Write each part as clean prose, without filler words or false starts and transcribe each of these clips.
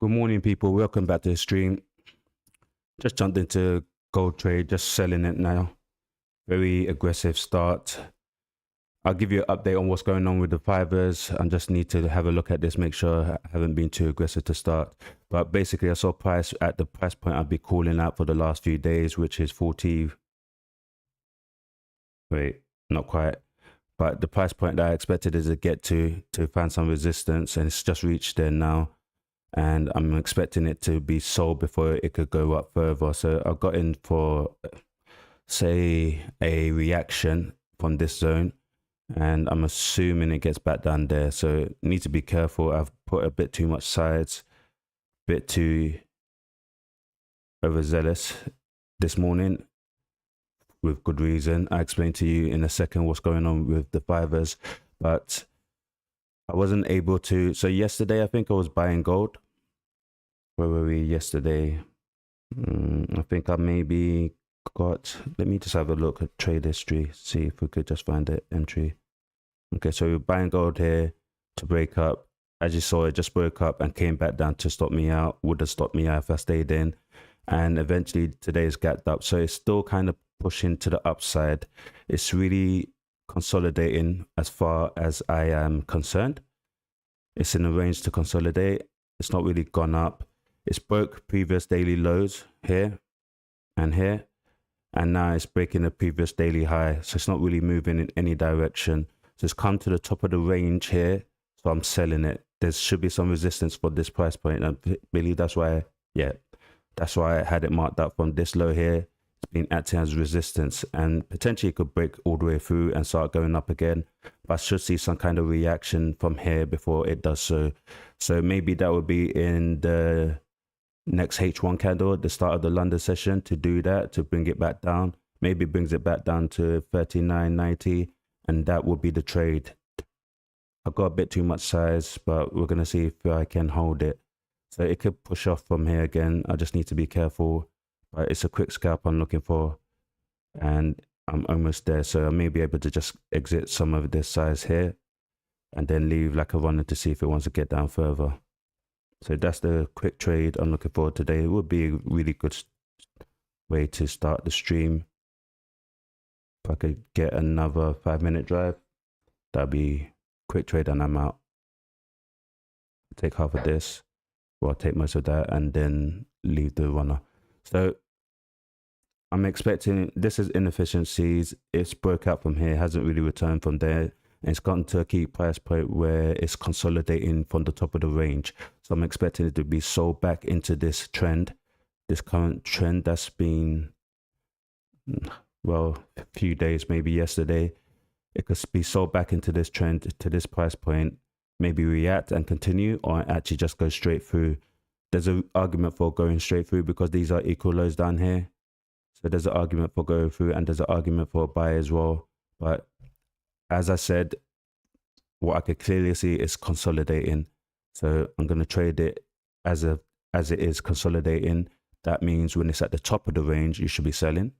Good morning, people. Welcome back to the stream. Just jumped into gold trade, just selling it now. Very aggressive start. I'll give you an update on what's going on with the fibers. I just need to have a look at this, make sure I haven't been too aggressive to start. But basically, I saw price at the price point I've been calling out for the last few days, which is 40. Wait, not quite. But the price point that I expected is to get to find some resistance, and it's just reached there now. And I'm expecting it to be sold before it could go up further. So I got in for, say, a reaction from this zone, and I'm assuming it gets back down there. So need to be careful. I've put a bit too much sides, bit too overzealous this morning with good reason. I explain to you in a second what's going on with the fibers, but I wasn't able to. So yesterday, I think I was buying gold. Where were we yesterday? I think I maybe got, let me just have a look at trade history, see if we could just find the entry. Okay, so we're buying gold here to break up. As you saw, it just broke up and came back down to stop me out. Would have stopped me out if I stayed in. And eventually today's gapped up. So it's still kind of pushing to the upside. It's really consolidating as far as I am concerned. It's in a range to consolidate. It's not really gone up. It's broke previous daily lows here and here, and now it's breaking the previous daily high. So it's not really moving in any direction. So it's come to the top of the range here, so I'm selling it. There should be some resistance for this price point. I believe that's why, that's why I had it marked up from this low here. It's been acting as resistance, and potentially it could break all the way through and start going up again. But I should see some kind of reaction from here before it does so. So maybe that would be in the next H1 candle at the start of the London session to do that, to bring it back down. Maybe it brings it back down to 39.90, and that will be the trade. I've got a bit too much size, but we're going to see if I can hold it. So it could push off from here again. I just need to be careful. But it's a quick scalp I'm looking for, and I'm almost there. So I may be able to just exit some of this size here and then leave like a runner to see if it wants to get down further. So that's the quick trade I'm looking for today. It would be a really good way to start the stream. If I could get another 5-minute drive, that'd be quick trade and I'm out. Take half of this, or I'll take most of that and then leave the runner. So I'm expecting, this is inefficiencies. It's broke out from here, hasn't really returned from there. And it's gotten to a key price point where it's consolidating from the top of the range. So I'm expecting it to be sold back into this trend, this current trend that's been, well, a few days, maybe yesterday. It could be sold back into this trend to this price point, maybe react and continue, or actually just go straight through. There's an argument for going straight through because these are equal lows down here. So there's an argument for going through, and there's an argument for a buy as well. But as I said, what I could clearly see is consolidating. So I'm going to trade it as it is consolidating. That means when it's at the top of the range, you should be selling.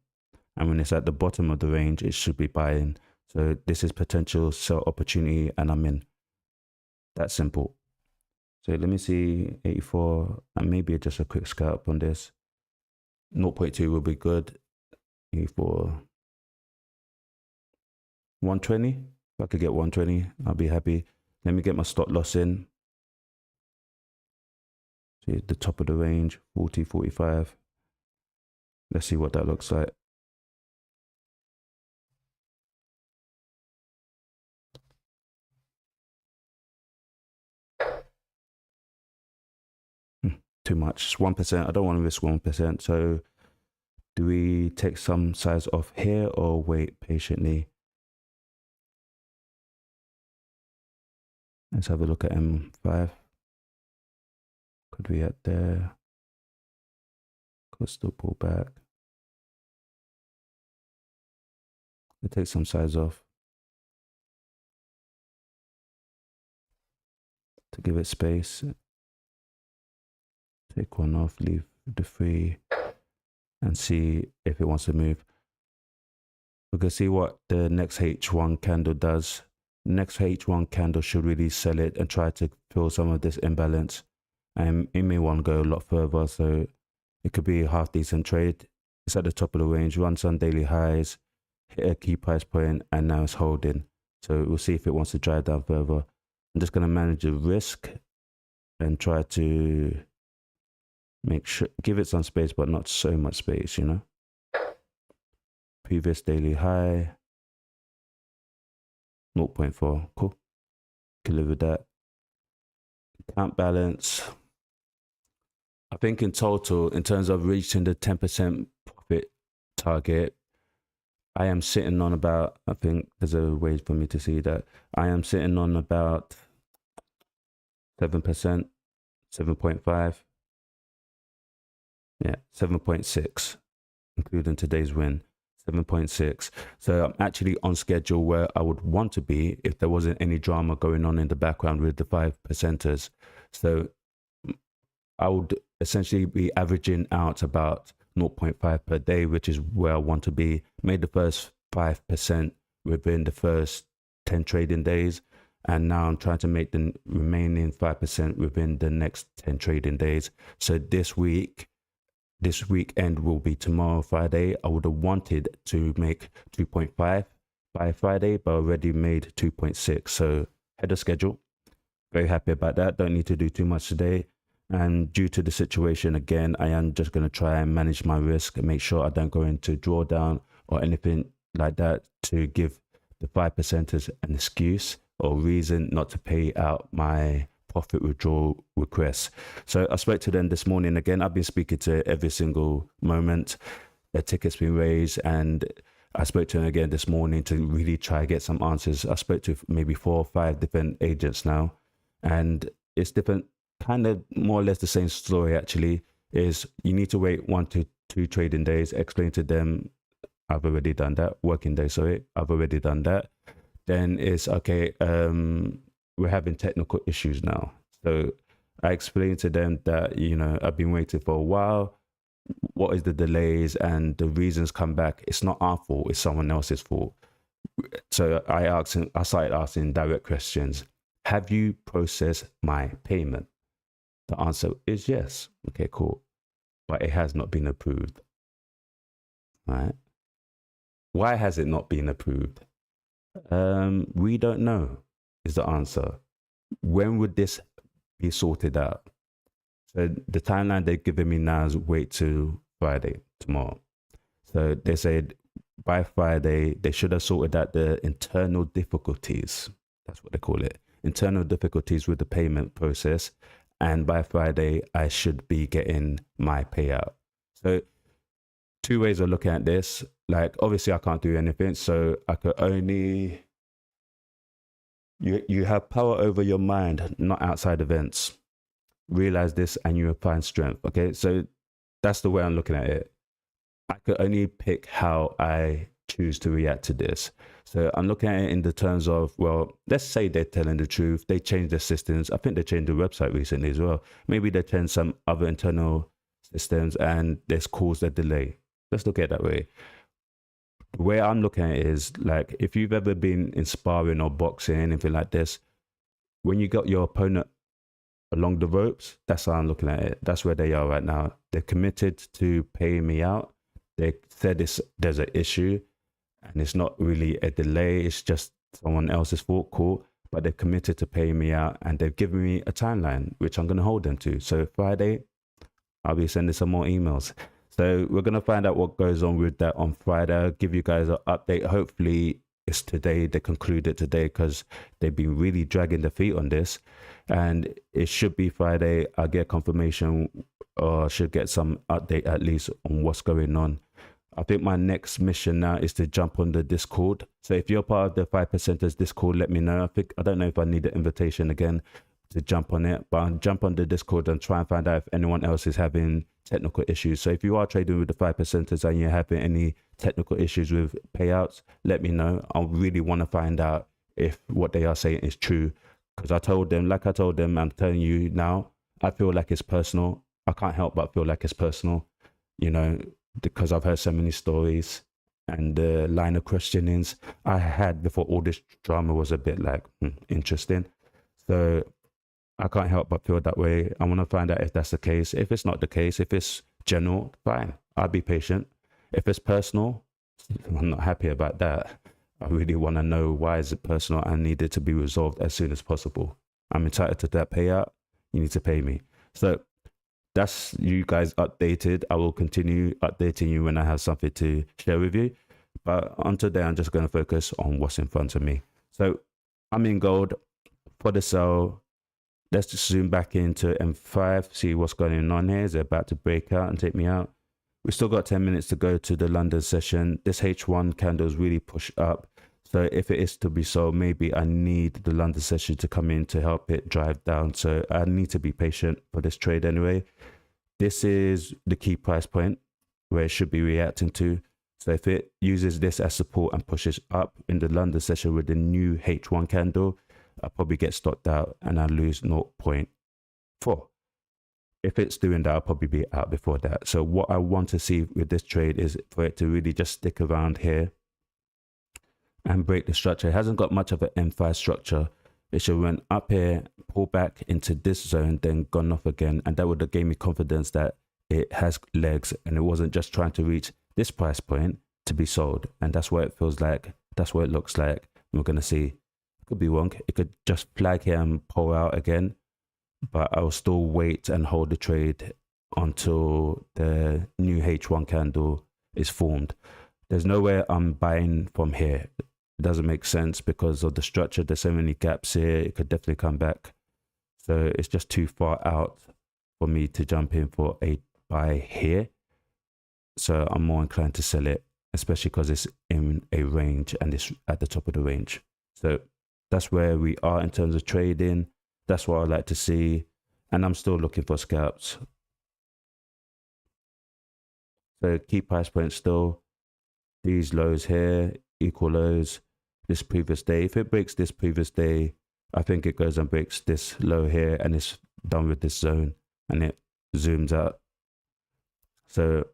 And when it's at the bottom of the range, it should be buying. So this is potential sell opportunity, and I'm in. That's simple. So let me see, 84, and maybe just a quick scalp on this. 0.2 will be good. 84. 120. If I could get 120, I'll be happy. Let me get my stop loss in. See the top of the range, 40, 45. Let's see what that looks like. Too much. 1%. I don't want to risk 1%. So do we take some size off here or wait patiently? Let's have a look at M5. Could we at there? Could still pull back. We'll take some size off to give it space. Take one off, leave the 3, and see if it wants to move. We can see what the next H1 candle does. Next H1 candle should really sell it and try to fill some of this imbalance. and it may want to go a lot further. So it could be a half decent trade. It's at the top of the range, runs on daily highs, hit a key price point, and now it's holding. So we'll see if it wants to drive down further. I'm just going to manage the risk and try to make sure, give it some space, but not so much space, you know. Previous daily high, 0.4, cool. Can live with that. Account balance. I think in total, in terms of reaching the 10% profit target, I am sitting on about, I think there's a way for me to see that. I am sitting on about 7%, 7.5. Yeah, 7.6, including today's win, 7.6. So I'm actually on schedule where I would want to be if there wasn't any drama going on in the background with the 5%ers. So I would essentially be averaging out about 0.5 per day, which is where I want to be. Made the first 5% within the first 10 trading days. And now I'm trying to make the remaining 5% within the next 10 trading days. So this weekend will be tomorrow, Friday. I would have wanted to make 2.5 by Friday, but already made 2.6. So ahead of schedule. Very happy about that. Don't need to do too much today. And due to the situation, again, I am just going to try and manage my risk and make sure I don't go into drawdown or anything like that to give the 5%ers an excuse or reason not to pay out my profit withdrawal requests. So I spoke to them this morning again. I've been speaking to every single moment. Their ticket's been raised, and I spoke to them again this morning to really try to get some answers. I spoke to maybe 4 or 5 different agents now, and it's different, kind of more or less the same story actually. Is you need to wait 1 to 2 trading days, explain to them I've already done that, working days, sorry, I've already done that. Then it's okay, we're having technical issues now. So I explained to them that, you know, I've been waiting for a while. What is the delays and the reasons come back? It's not our fault, it's someone else's fault. So I started asking direct questions. Have you processed my payment? The answer is yes. Okay, cool. But it has not been approved. Right? Why has it not been approved? We don't know is the answer. When would this be sorted out? So the timeline they're giving me now is wait till Friday, tomorrow. So they said by Friday, they should have sorted out the internal difficulties. That's what they call it. Internal difficulties with the payment process. And by Friday, I should be getting my payout. So 2 ways of looking at this. Like, obviously I can't do anything. So I could only, you have power over your mind, not outside events. Realize this and you will find strength. Okay. So that's the way I'm looking at it. I could only pick how I choose to react to this. So I'm looking at it in the terms of, well, let's say they're telling the truth. They changed their systems. I think they changed the website recently as well. Maybe they changed some other internal systems and this caused a delay. Let's look at it that way. The way I'm looking at it is like, if you've ever been in sparring or boxing, anything like this, when you got your opponent along the ropes, that's how I'm looking at it. That's where they are right now. They're committed to paying me out. They said there's an issue and it's not really a delay. It's just someone else's fault, cool. But they're committed to paying me out and they've given me a timeline, which I'm going to hold them to. So Friday, I'll be sending some more emails. So we're going to find out what goes on with that on Friday. I'll give you guys an update. Hopefully it's today. They conclude it today because they've been really dragging their feet on this. And it should be Friday. I'll get confirmation or should get some update at least on what's going on. I think my next mission now is to jump on the Discord. So if you're part of the 5%ers Discord, let me know. I don't know if I need an invitation again to jump on it, but I'll jump on the Discord and try and find out if anyone else is having technical issues. So if you are trading with the 5%ers and you're having any technical issues with payouts, let me know. I really want to find out if what they are saying is true. Because I told them, like I told them, I'm telling you now, I feel like it's personal. I can't help but feel like it's personal, you know, because I've heard so many stories and the line of questionings I had before all this drama was a bit like interesting. So I can't help but feel that way. I want to find out if that's the case. If it's not the case, if it's general, fine, I'll be patient. If it's personal, I'm not happy about that. I really want to know why is it personal and need it to be resolved as soon as possible. I'm entitled to that payout. You need to pay me. So that's you guys updated. I will continue updating you when I have something to share with you. But on today, I'm just going to focus on what's in front of me. So I'm in gold for the sell. Let's just zoom back into M5, see what's going on here. Is it about to break out and take me out? We've still got 10 minutes to go to the London session. This H1 candle is really pushed up. So if it is to be sold, maybe I need the London session to come in to help it drive down. So I need to be patient for this trade anyway. This is the key price point where it should be reacting to. So if it uses this as support and pushes up in the London session with the new H1 candle, I'll probably get stopped out and I'll lose 0.4. If it's doing that, I'll probably be out before that. So what I want to see with this trade is for it to really just stick around here and break the structure. It hasn't got much of an M5 structure. It should went up here, pull back into this zone, then gone off again. And that would have gave me confidence that it has legs and it wasn't just trying to reach this price point to be sold. And that's what it feels like. That's what it looks like. We're going to see. It could be wrong. It could just flag here and pull out again. But I'll still wait and hold the trade until the new H1 candle is formed. There's nowhere I'm buying from here. It doesn't make sense because of the structure. There's so many gaps here. It could definitely come back. So it's just too far out for me to jump in for a buy here. So I'm more inclined to sell it, especially because it's in a range and it's at the top of the range. So that's where we are in terms of trading. That's what I like to see. And I'm still looking for scalps. So key price point still. These lows here, equal lows. This previous day. If it breaks this previous day, I think it goes and breaks this low here and it's done with this zone. And it zooms out. So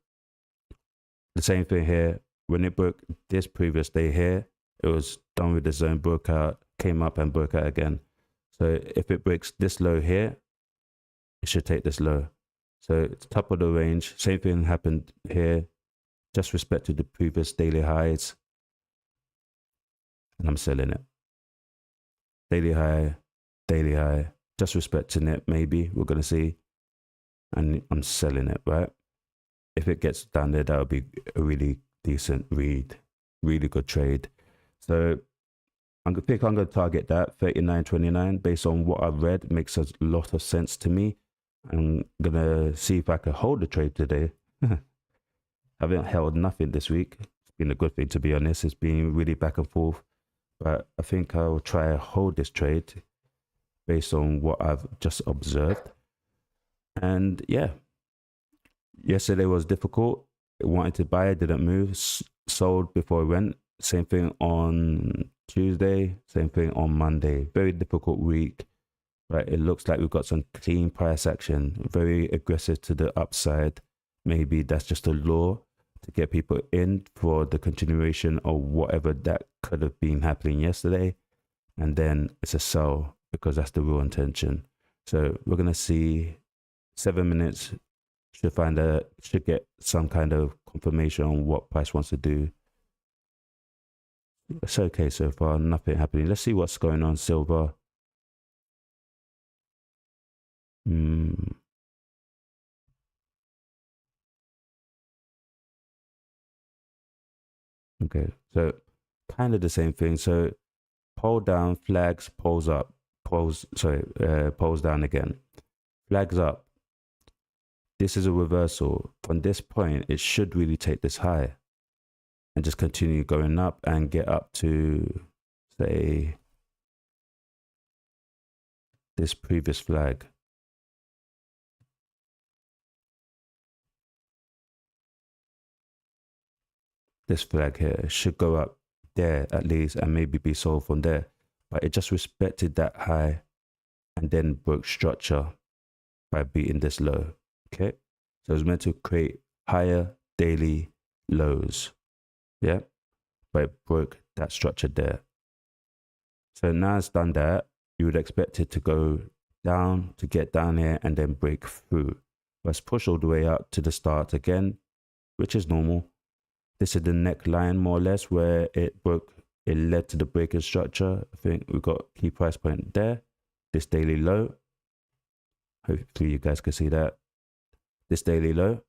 the same thing here. When it broke this previous day here, it was done with the zone, broke out, came up and broke out again. So if it breaks this low here, it should take this low. So it's top of the range. Same thing happened here. Just respect to the previous daily highs. And I'm selling it. Daily high, just respecting it maybe. We're going to see. And I'm selling it, right? If it gets down there, that'll be a really decent read. Really good trade. So I think I'm going to target that 39.29 based on what I've read. It makes a lot of sense to me. I'm going to see if I can hold the trade today. I haven't held nothing this week. It's been a good thing, to be honest. It's been really back and forth. But I think I'll try to hold this trade based on what I've just observed. And yeah, yesterday was difficult. I wanted to buy it, didn't move. Sold before it went. Same thing on Tuesday, same thing on Monday. Very difficult week, but it looks like we've got some clean price action, very aggressive to the upside. Maybe that's just a law to get people in for the continuation of whatever that could have been happening yesterday. And then it's a sell because that's the real intention. So we're going to see 7 minutes. Should get some kind of confirmation on what price wants to do. It's okay so far, nothing happening. Let's see what's going on. Silver. Okay, so kind of the same thing. So pole down, flags, poles up, poles down again, flags up. This is a reversal. From this point, it should really take this high and just continue going up and get up to, say, this previous flag. This flag here should go up there at least and maybe be sold from there. But it just respected that high and then broke structure by beating this low. Okay, so it's meant to create higher daily lows. Yeah, but it broke that structure there. So now it's done that, you would expect it to go down to get down here and then break through. Let's push all the way up to the start again, which is normal. This is the neckline more or less where it broke. It led to the breaking structure. I think we got key price point there. This daily low. Hopefully you guys can see that. This daily low.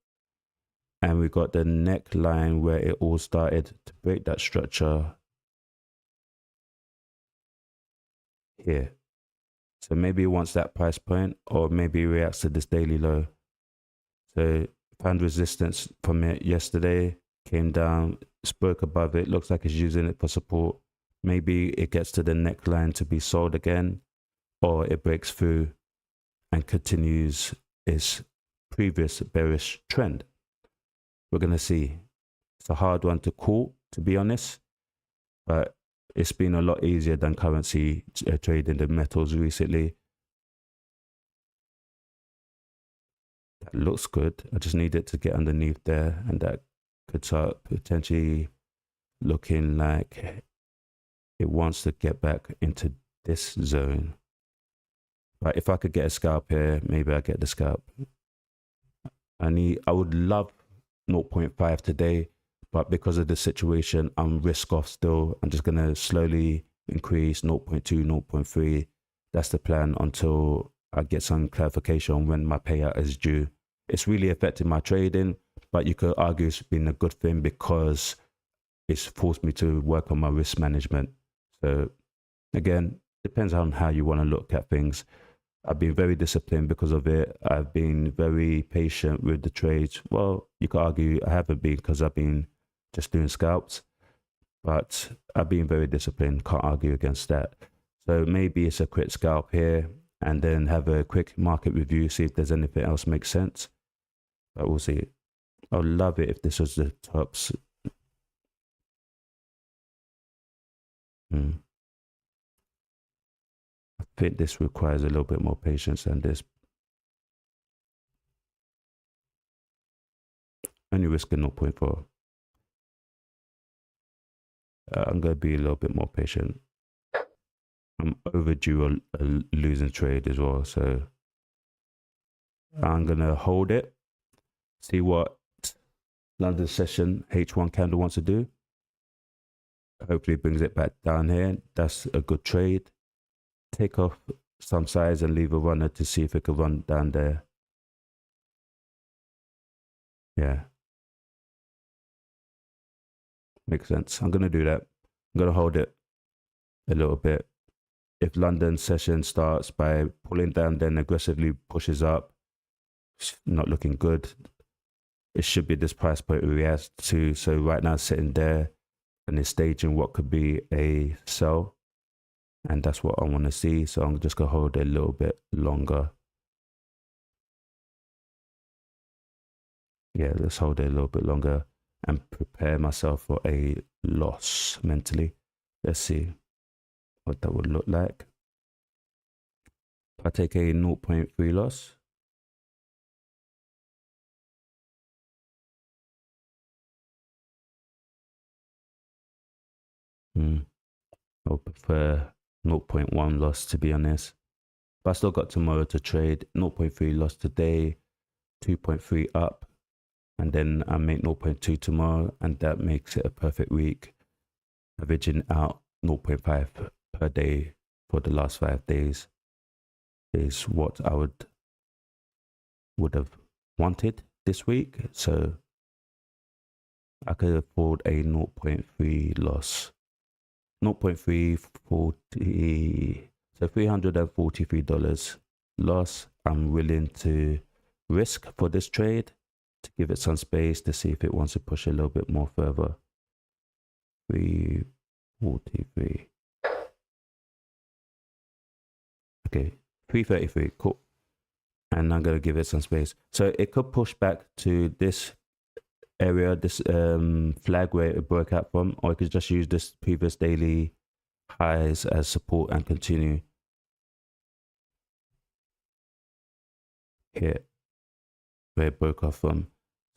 And we got the neckline where it all started to break that structure here. So maybe it wants that price point, or maybe it reacts to this daily low. So found resistance from it yesterday, came down, spoke above it, looks like it's using it for support. Maybe it gets to the neckline to be sold again, or it breaks through and continues its previous bearish trend. We're going to see. It's a hard one to call, to be honest, but it's been a lot easier than currency trading the metals recently. That looks good. I just need it to get underneath there, and that could start potentially looking like it wants to get back into this zone. But if I could get a scalp here, maybe I get the scalp. I would love 0.5 today, but because of the situation, I'm risk off still. I'm just going to slowly increase 0.2, 0.3. That's the plan until I get some clarification on when my payout is due. It's really affected my trading, but you could argue it's been a good thing because it's forced me to work on my risk management. So again, depends on how you want to look at things. I've been very disciplined because of it. I've been very patient with the trades. Well, you could argue I haven't been because I've been just doing scalps, but I've been very disciplined. Can't argue against that. So maybe it's a quick scalp here and then have a quick market review, see if there's anything else makes sense. But we'll see. I would love it if this was the tops. I think this requires a little bit more patience than this. Only risking 0.4. I'm going to be a little bit more patient. I'm overdue a losing trade as well, so I'm going to hold it, see what London session H1 candle wants to do. Hopefully it brings it back down here. That's a good trade. Take off some size and leave a runner to see if it can run down there. Yeah. Makes sense. I'm going to do that. I'm going to hold it a little bit. If London session starts by pulling down, then aggressively pushes up, it's not looking good. It should be this price point we react to. So right now it's sitting there and it's staging what could be a sell. And that's what I want to see. So I'm just going to hold it a little bit longer. Yeah, let's hold it a little bit longer and prepare myself for a loss mentally. Let's see what that would look like. If I take a 0.3 loss, I'll prefer 0.1 loss, to be honest. But I still got tomorrow to trade. 0.3 loss today, 2.3 up, and then I make 0.2 tomorrow, and that makes it a perfect week. Averaging out 0.5 per day for the last 5 days is what I would have wanted this week. So I could afford a 0.3 loss. 0.340, so $343 loss. I'm willing to risk for this trade to give it some space to see if it wants to push a little bit more further. 343. Okay, 333. Cool. And I'm going to give it some space. So it could push back to this area, this flag where it broke out from, or I could just use this previous daily highs as support and continue here where it broke off from.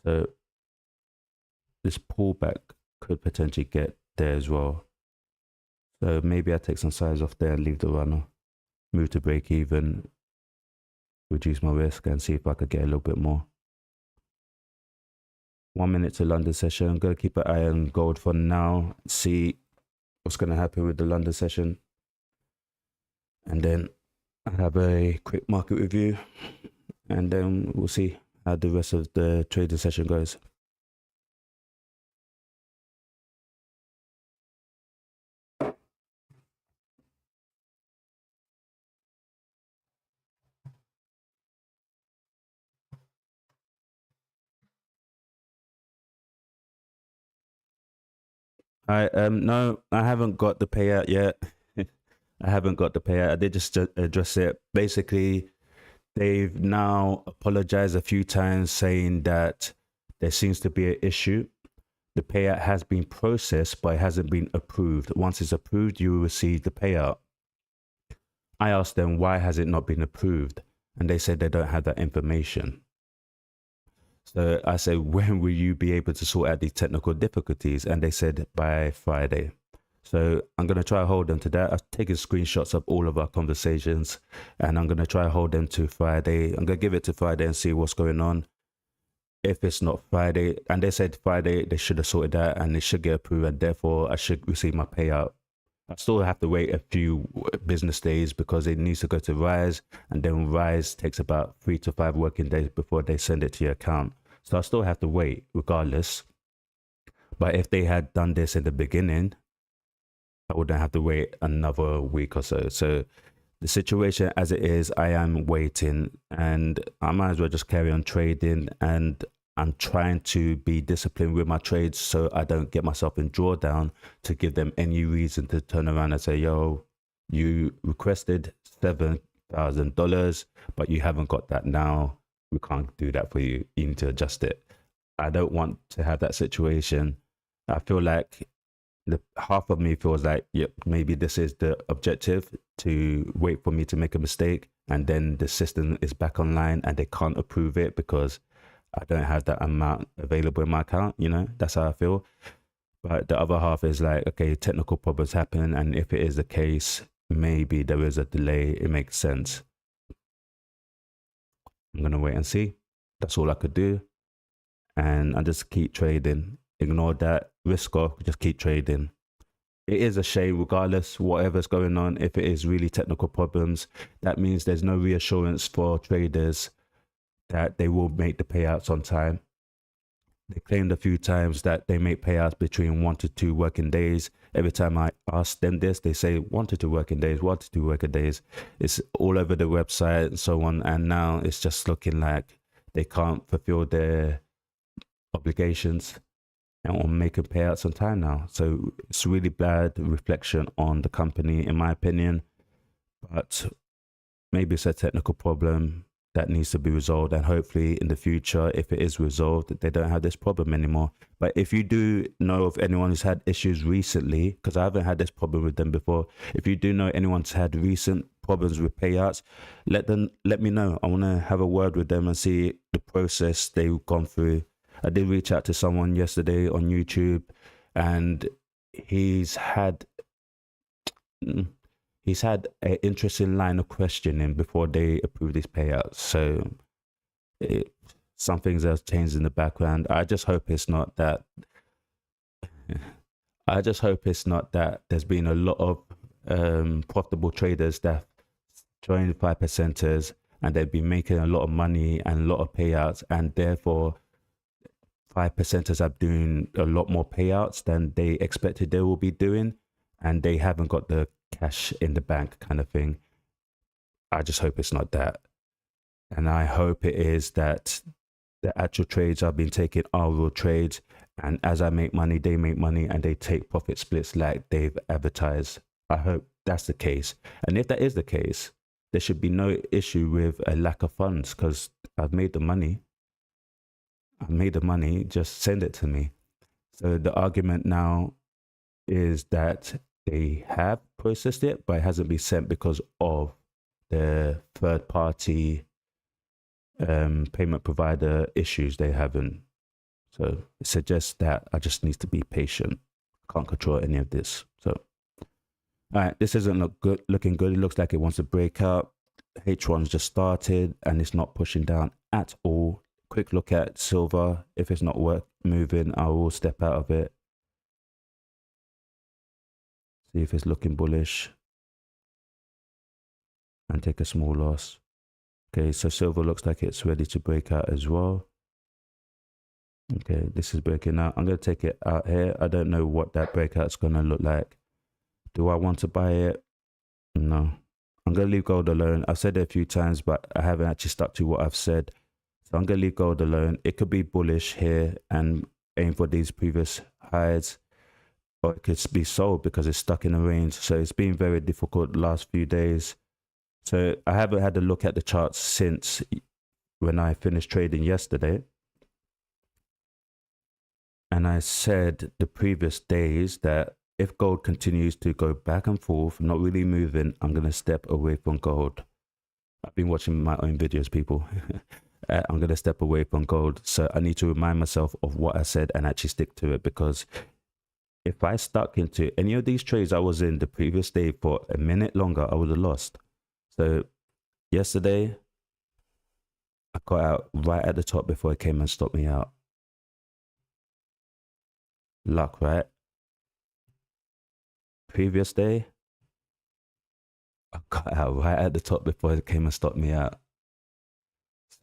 So this pullback could potentially get there as well. So maybe I take some size off there and leave the runner, move to break even, reduce my risk and see if I could get a little bit more. 1 minute to London session. I'm going to keep an eye on gold for now, see what's going to happen with the London session. And then I have a quick market review, and then we'll see how the rest of the trading session goes. No, I haven't got the payout yet. I haven't got the payout. I did just address it. Basically, they've now apologized a few times, saying that there seems to be an issue. The payout has been processed, but it hasn't been approved. Once it's approved, you will receive the payout. I asked them, why has it not been approved? And they said they don't have that information. So I said, when will you be able to sort out these technical difficulties? And they said by Friday. So I'm going to try to hold them to that. I've taken screenshots of all of our conversations, and I'm going to try to hold them to Friday. I'm going to give it to Friday and see what's going on. If it's not Friday, and they said Friday, they should have sorted that and it should get approved, and therefore I should receive my payout. I still have to wait a few business days because it needs to go to Rise, and then Rise takes about 3 to 5 working days before they send it to your account. So I still have to wait regardless. But if they had done this in the beginning, I wouldn't have to wait another week or so. So the situation as it is, I am waiting, and I might as well just carry on trading, and I'm trying to be disciplined with my trades so I don't get myself in drawdown to give them any reason to turn around and say, yo, you requested $7,000, but you haven't got that now. We can't do that for you. You need to adjust it. I don't want to have that situation. I feel like the half of me feels like, yep, maybe this is the objective, to wait for me to make a mistake, and then the system is back online and they can't approve it because I don't have that amount available in my account. You know, that's how I feel. But the other half is like, okay, technical problems happen, and if it is the case, maybe there is a delay. It makes sense. I'm gonna wait and see. That's all I could do, and I just keep trading. Ignore that risk off. Just keep trading. It is a shame, regardless, whatever's going on. If it is really technical problems, that means there's no reassurance for traders that they will make the payouts on time. They claimed a few times that they make payouts between 1 to 2 working days. Every time I ask them this, they say 1 to 2 working days, 1 to 2 working days. It's all over the website and so on. And now it's just looking like they can't fulfill their obligations on making payouts on time now. So it's really bad reflection on the company, in my opinion. But maybe it's a technical problem that needs to be resolved, and hopefully in the future, if it is resolved, they don't have this problem anymore. But if you do know of anyone who's had issues recently, because I haven't had this problem with them before, if you do know anyone's had recent problems with payouts, let me know. I want to have a word with them and see the process they've gone through. I did reach out to someone yesterday on YouTube, and he's had an interesting line of questioning before they approve these payouts. So some things have changed in the background. I just hope it's not that. There's been a lot of profitable traders that joined 5%ers, and they've been making a lot of money and a lot of payouts, and therefore 5%ers are doing a lot more payouts than they expected they will be doing, and they haven't got the cash in the bank kind of thing. I just hope it's not that. And I hope it is that the actual trades I've been taking are real trades, and as I make money, they make money, and they take profit splits like they've advertised. I hope that's the case. And if that is the case, there should be no issue with a lack of funds, because I've made the money. Just send it to me. So the argument now is that they have processed it, but it hasn't been sent because of the third party payment provider issues they haven't. So it suggests that I just need to be patient. Can't control any of this. So all right, this isn't looking good. It looks like it wants to break out. H1's just started and it's not pushing down at all. Quick look at silver. If it's not worth moving, I will step out of it. See if it's looking bullish and take a small loss. Okay, so silver looks like it's ready to break out as well. Okay, this is breaking out. I'm going to take it out here. I don't know what that breakout's going to look like. Do I want to buy it? No. I'm going to leave gold alone. I've said it a few times, but I haven't actually stuck to what I've said. So I'm going to leave gold alone. It could be bullish here and aim for these previous highs, or it could be sold because it's stuck in a range. So it's been very difficult the last few days. So I haven't had a look at the charts since when I finished trading yesterday. And I said the previous days that if gold continues to go back and forth, not really moving, I'm going to step away from gold. I've been watching my own videos, people. I'm going to step away from gold. So I need to remind myself of what I said and actually stick to it, because if I stuck into any of these trades I was in the previous day for a minute longer, I would have lost. So yesterday, I got out right at the top before it came and stopped me out. Luck, right? Previous day, I got out right at the top before it came and stopped me out.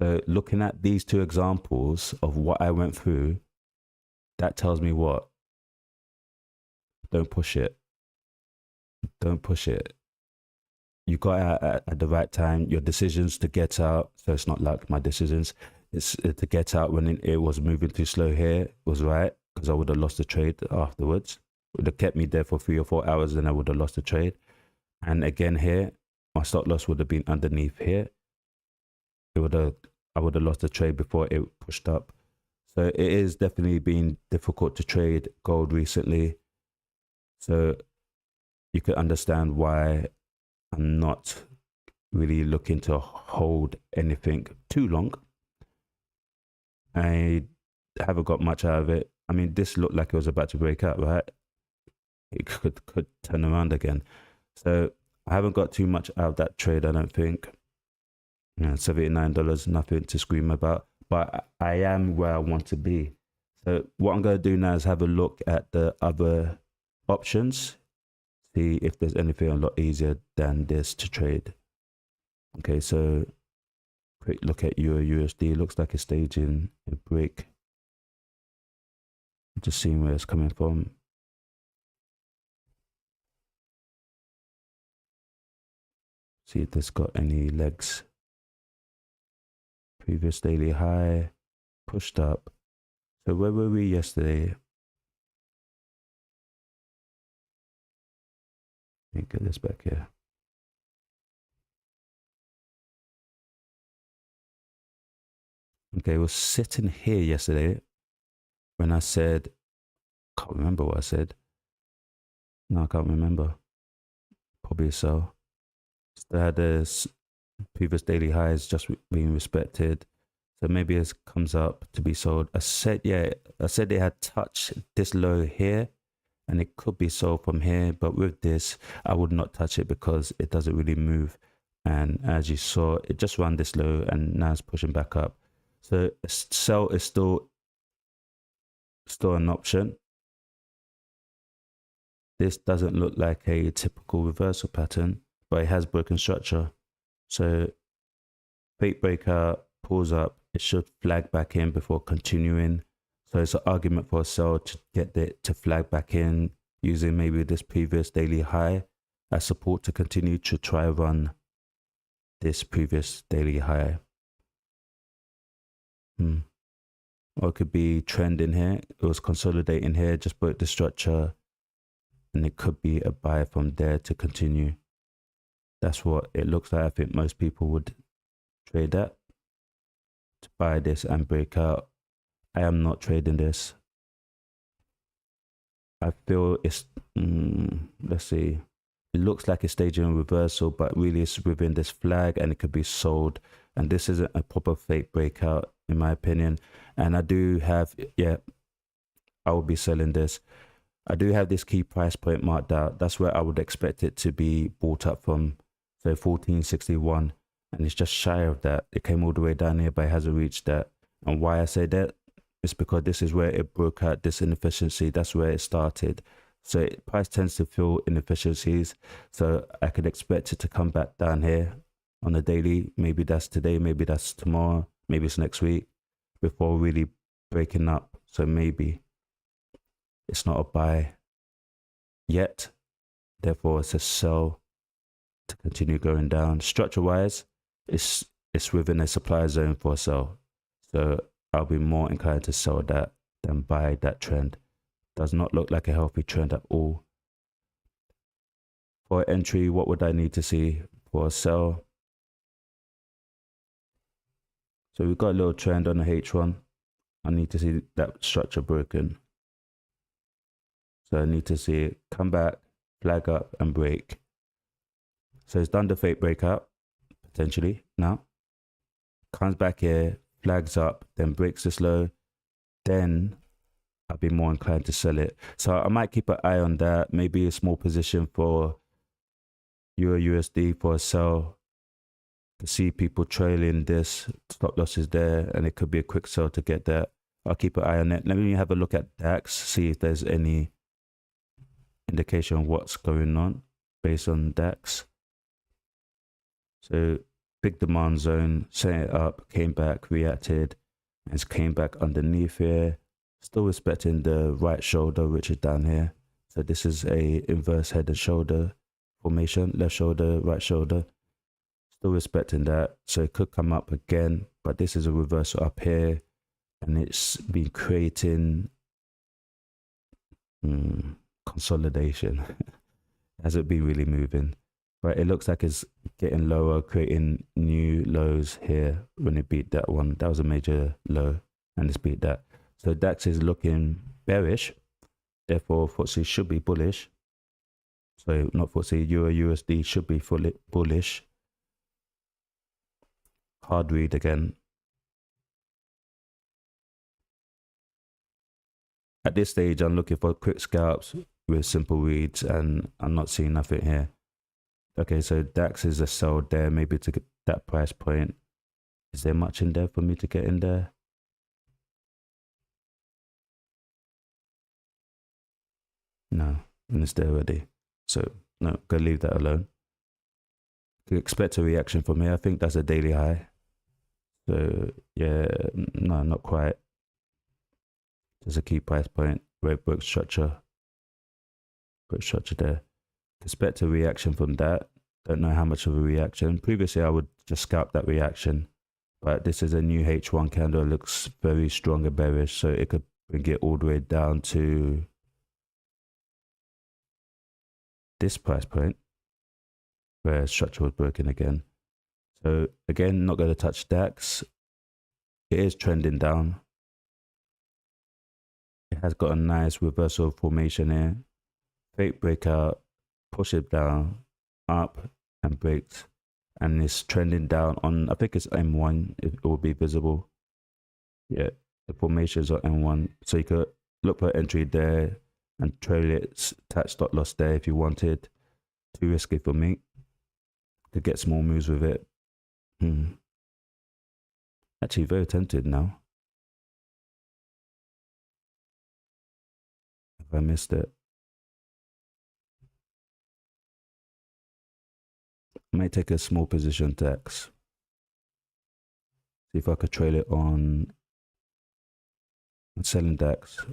So looking at these two examples of what I went through, that tells me what? Don't push it. Don't push it. You got out at the right time. Your decisions to get out, so it's not like my decisions, it's to get out when it was moving too slow here was right, because I would have lost the trade afterwards. It would have kept me there for 3 or 4 hours, and I would have lost the trade. And again here, my stop loss would have been underneath here. I would have lost the trade before it pushed up. So it is definitely been difficult to trade gold recently. So you can understand why I'm not really looking to hold anything too long. I haven't got much out of it. I mean, this looked like it was about to break out, right? It could turn around again. So I haven't got too much out of that trade, I don't think. $79, nothing to scream about. But I am where I want to be. So what I'm going to do now is have a look at the other options. See if there's anything a lot easier than this to trade. Okay, so quick look at Euro USD. Looks like it's staging a break. Just seeing where it's coming from. See if it's got any legs. Previous daily high, pushed up. So where were we yesterday? Let me get this back here. Okay, I was sitting here yesterday when I said, can't remember what I said. No, I can't remember. Probably so. Still had this previous daily highs just being respected. So maybe it comes up to be sold. I said they had touched this low here and it could be sold from here. But with this, I would not touch it because it doesn't really move. And as you saw, it just ran this low and now it's pushing back up. So sell is still an option. This doesn't look like a typical reversal pattern, but it has broken structure. So fake breakout, pulls up, it should flag back in before continuing. So it's an argument for a sell to get it to flag back in using maybe this previous daily high as support to continue to try run this previous daily high. Or it could be trending here. It was consolidating here, just broke the structure, and it could be a buy from there to continue. That's what it looks like. I think most people would trade that to buy this and break out. I am not trading this. I feel it's let's see, it looks like it's staging a reversal, but really it's within this flag and it could be sold. And this isn't a proper fake breakout in my opinion. And I do have, I will be selling this. I do have this key price point marked out. That's where I would expect it to be bought up from. So 1461. and it's just shy of that. It came all the way down here, but it hasn't reached that. And why I say that is because this is where it broke out this inefficiency. That's where it started. So price tends to feel inefficiencies. So I could expect it to come back down here on the daily. Maybe that's today, maybe that's tomorrow, maybe it's next week, before really breaking up. So maybe it's not a buy yet. Therefore, it's a sell to continue going down. Structure wise, it's within a supply zone for a sell. So I'll be more inclined to sell that than buy that trend. Does not look like a healthy trend at all. For entry, what would I need to see for a sell? So we've got a little trend on the H1. I need to see that structure broken. So I need to see it come back, flag up and break. So it's done the fake breakout, potentially now. Comes back here, flags up, then breaks this low. Then I'll be more inclined to sell it. So I might keep an eye on that. Maybe a small position for Euro USD for a sell. To see people trailing this, stop losses there, and it could be a quick sell to get that. I'll keep an eye on it. Let me have a look at DAX, see if there's any indication of what's going on based on DAX. So big demand zone, set it up, came back, reacted, and came back underneath here. Still respecting the right shoulder, which is down here. So this is a inverse head and shoulder formation, left shoulder, right shoulder. Still respecting that. So it could come up again, but this is a reversal up here, and it's been creating consolidation. Hasn't been really moving, but it looks like it's getting lower, creating new lows here when it beat that one. That was a major low, and it's beat that. So DAX is looking bearish, therefore FTSE should be bullish. So not FTSE, Euro USD should be fully bullish. Hard read again. At this stage, I'm looking for quick scalps with simple reads, and I'm not seeing nothing here. Okay, so DAX is a sell there, maybe to get that price point. Is there much in there for me to get in there? No, and it's there already. So no, go leave that alone. You expect a reaction from here. I think that's a daily high. So yeah, no, not quite. There's a key price point, red brick structure there. Expect a reaction from that. Don't know how much of a reaction. Previously, I would just scalp that reaction, but this is a new H1 candle. It looks very strong and bearish, so it could bring it all the way down to this price point where structure was broken again. So again, not going to touch DAX. It is trending down. It has got a nice reversal formation here. Fake breakout, push it down, up and breaks. And it's trending down on, I think it's M1, it will be visible. Yeah, the formations are M1. So you could look for entry there and trail it, attach stop loss there if you wanted. Too risky for me to get small moves with it. Actually very tempted now. If I missed it, I might take a small position DAX. See if I could trail it on selling DAX.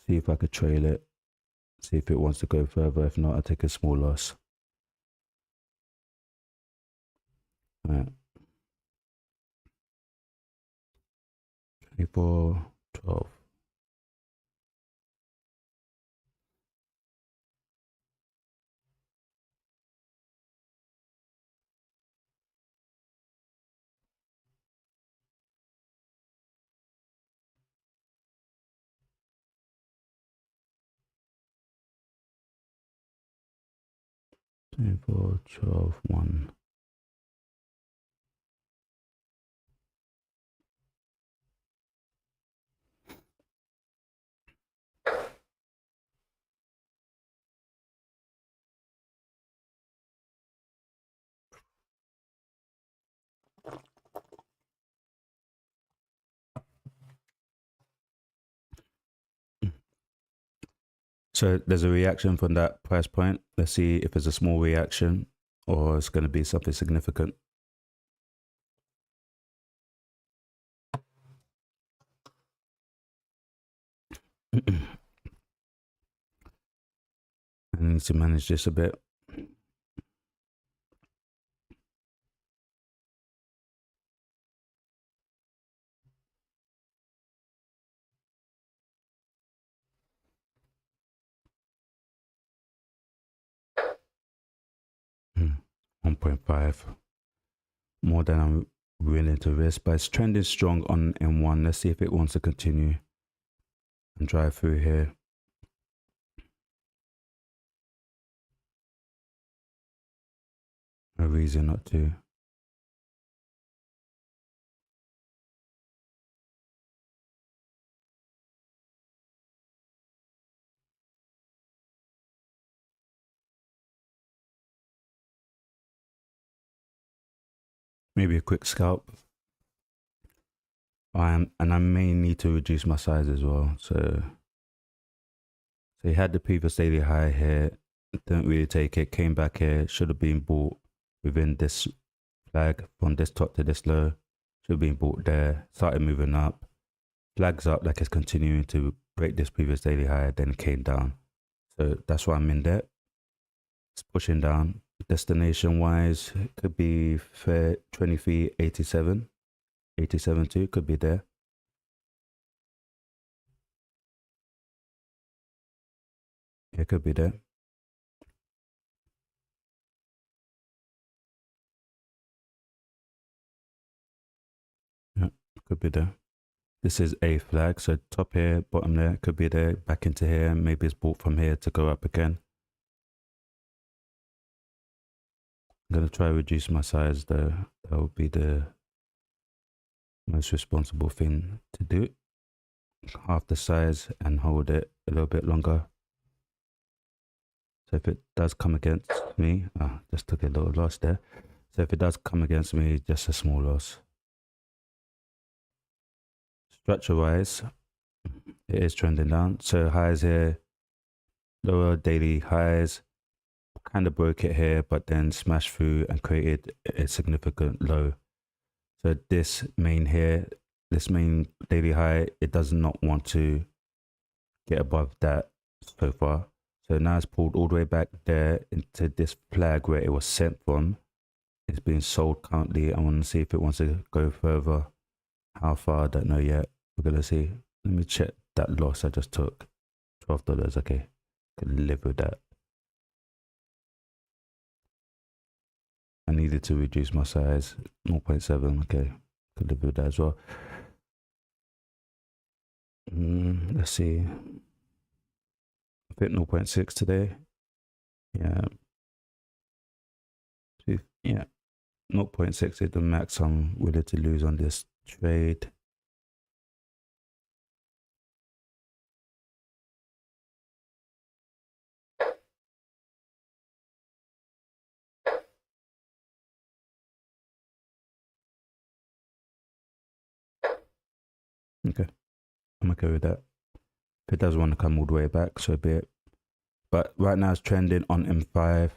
See if I could trail it. See if it wants to go further. If not, I'll take a small loss. All right. 24, 12. 24, 12, 1. So there's a reaction from that price point. Let's see if it's a small reaction or it's going to be something significant. I need to manage this a bit. Hmm. 1.5. More than I'm willing to risk, but it's trending strong on M1. Let's see if it wants to continue and drive through here. No reason not to. Maybe a quick scalp. And I may need to reduce my size as well. So he had the previous daily high here, didn't really take it, came back here, should have been bought within this flag from this top to this low, should have been bought there, started moving up, flags up like it's continuing to break this previous daily high, then it came down. So that's why I'm in there. It's pushing down. Destination wise, it could be 23.87, 87.2 could be there. It could be there. Yeah, could be there. This is a flag, so top here, bottom there, could be there, back into here, maybe it's bought from here to go up again. I'm going to try to reduce my size though. That would be the most responsible thing to do. Half the size and hold it a little bit longer. So if it does come against me, just took a little loss there. So if it does come against me, just a small loss. Structure wise, it is trending down. So highs here, lower daily highs, kind of broke it here, but then smashed through and created a significant low. So this main here, this main daily high, it does not want to get above that so far. So now it's pulled all the way back there into this flag where it was sent from. It's being sold currently. I want to see if it wants to go further. How far, I don't know yet. We're going to see. Let me check that loss I just took. $12, okay. Can live with that. I needed to reduce my size. 0.7, okay. Could live with that as well. Let's see. I think 0.6 today. Yeah. Yeah. 0.6 is the max I'm willing to lose on this trade. Okay. I'm okay with that. If it does want to come all the way back, so be it. But right now it's trending on M5.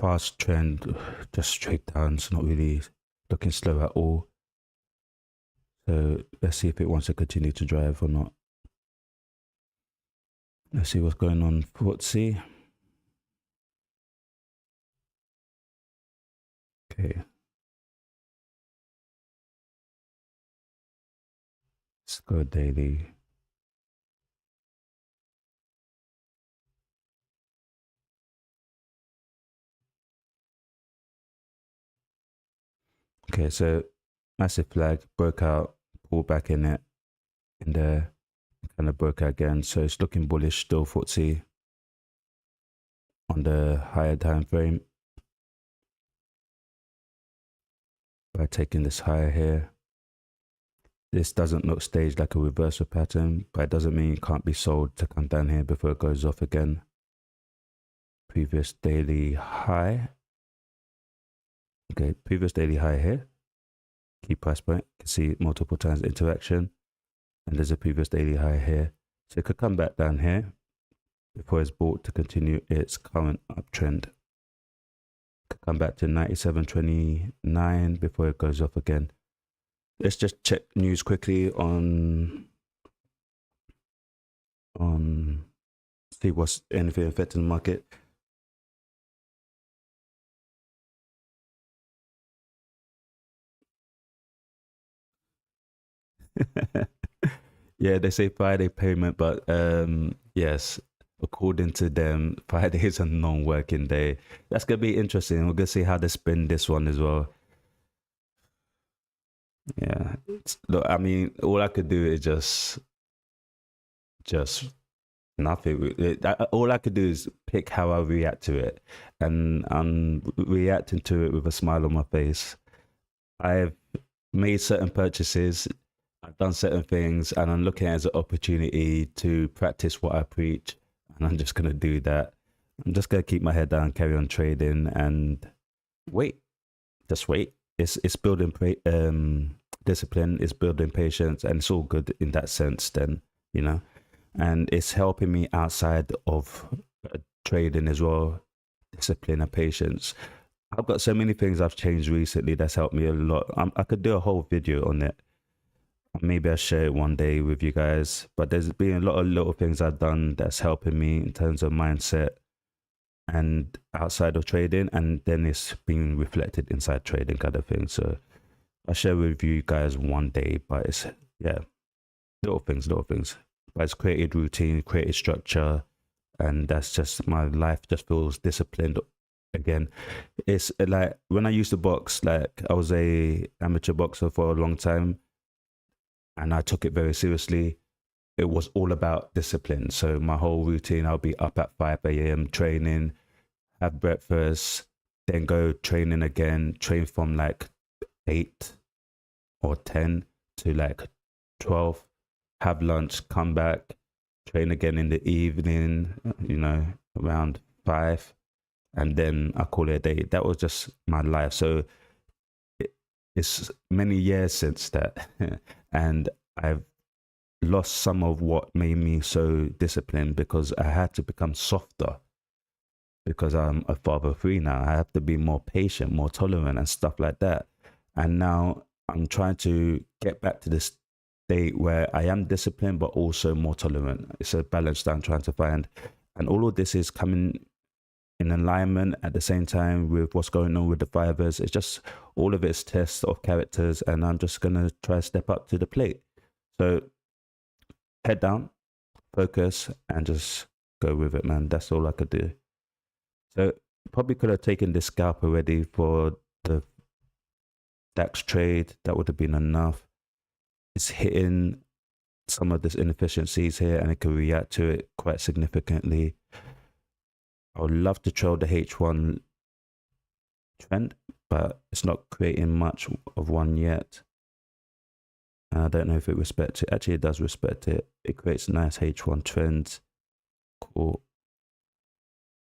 Fast trend, just straight down. It's not really looking slow at all. So let's see if it wants to continue to drive or not. Let's see what's going on. FTSE. Okay. Let's go daily. Okay, so massive flag, broke out, pulled back in it, in there, kind of broke out again. So it's looking bullish still, FTSE, on the higher time frame. By taking this higher here. This doesn't look staged like a reversal pattern, but it doesn't mean it can't be sold to come down here before it goes off again. Previous daily high. Okay, previous daily high here. Key price point. You can see multiple times interaction. And there's a previous daily high here. So it could come back down here before it's bought to continue its current uptrend. Could come back to 97.29 before it goes off again. Let's just check news quickly on see what's anything affecting the market. Yeah, they say Friday payment, but yes, according to them, Friday is a non-working day. That's gonna be interesting. We're gonna see how they spend this one as well. Yeah, look, I mean, all I could do is just nothing. All I could do is pick how I react to it, and I'm reacting to it with a smile on my face. I've made certain purchases, I've done certain things, and I'm looking at it as an opportunity to practice what I preach, and I'm just gonna do that. I'm just gonna keep my head down, carry on trading, and wait. Just wait. It's building discipline, it's building patience, and it's all good in that sense. Then you know, and it's helping me outside of trading as well. Discipline and patience. I've got so many things I've changed recently that's helped me a lot. I could do a whole video on it. Maybe I'll share it one day with you guys. But there's been a lot of little things I've done that's helping me in terms of mindset and outside of trading, and then it's being reflected inside trading kind of thing. So I'll share with you guys one day. But it's little things. But it's created routine, created structure, and that's just my life just feels disciplined again. It's like when I used to box, like I was a amateur boxer for a long time, and I took it very seriously. It was all about discipline. So my whole routine, I'll be up at 5 a.m. training, have breakfast, then go training again, train from like 8 or 10 to like 12, have lunch, come back, train again in the evening, around 5, and then I call it a day. That was just my life. So it's many years since that, and I've lost some of what made me so disciplined because I had to become softer because I'm a father of 3 now. I have to be more patient, more tolerant, and stuff like that. And now I'm trying to get back to this state where I am disciplined but also more tolerant. It's a balance that I'm trying to find, and all of this is coming in alignment at the same time with what's going on with the fibers. It's just all of it's tests of characters, and I'm just gonna try to step up to the plate. So head down, focus, and just go with it, man. That's all I could do. So probably could have taken this scalp already for the DAX trade. That would have been enough. It's hitting some of these inefficiencies here, and it can react to it quite significantly. I would love to trail the H1 trend, but it's not creating much of one yet. And I don't know if it respects it. Actually, it does respect it. It creates a nice H1 trend. Cool.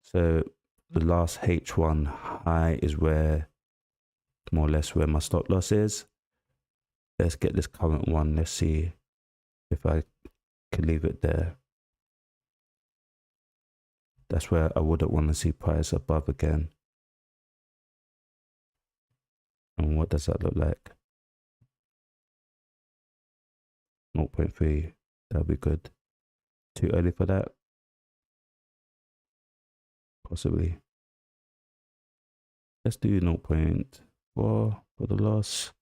So the last H1 high is where, more or less, where my stop loss is. Let's get this current one. Let's see if I can leave it there. That's where I wouldn't want to see price above again. And what does that look like? 0.3, that'll be good. Too early for that? Possibly. Let's do 0.4 for the loss.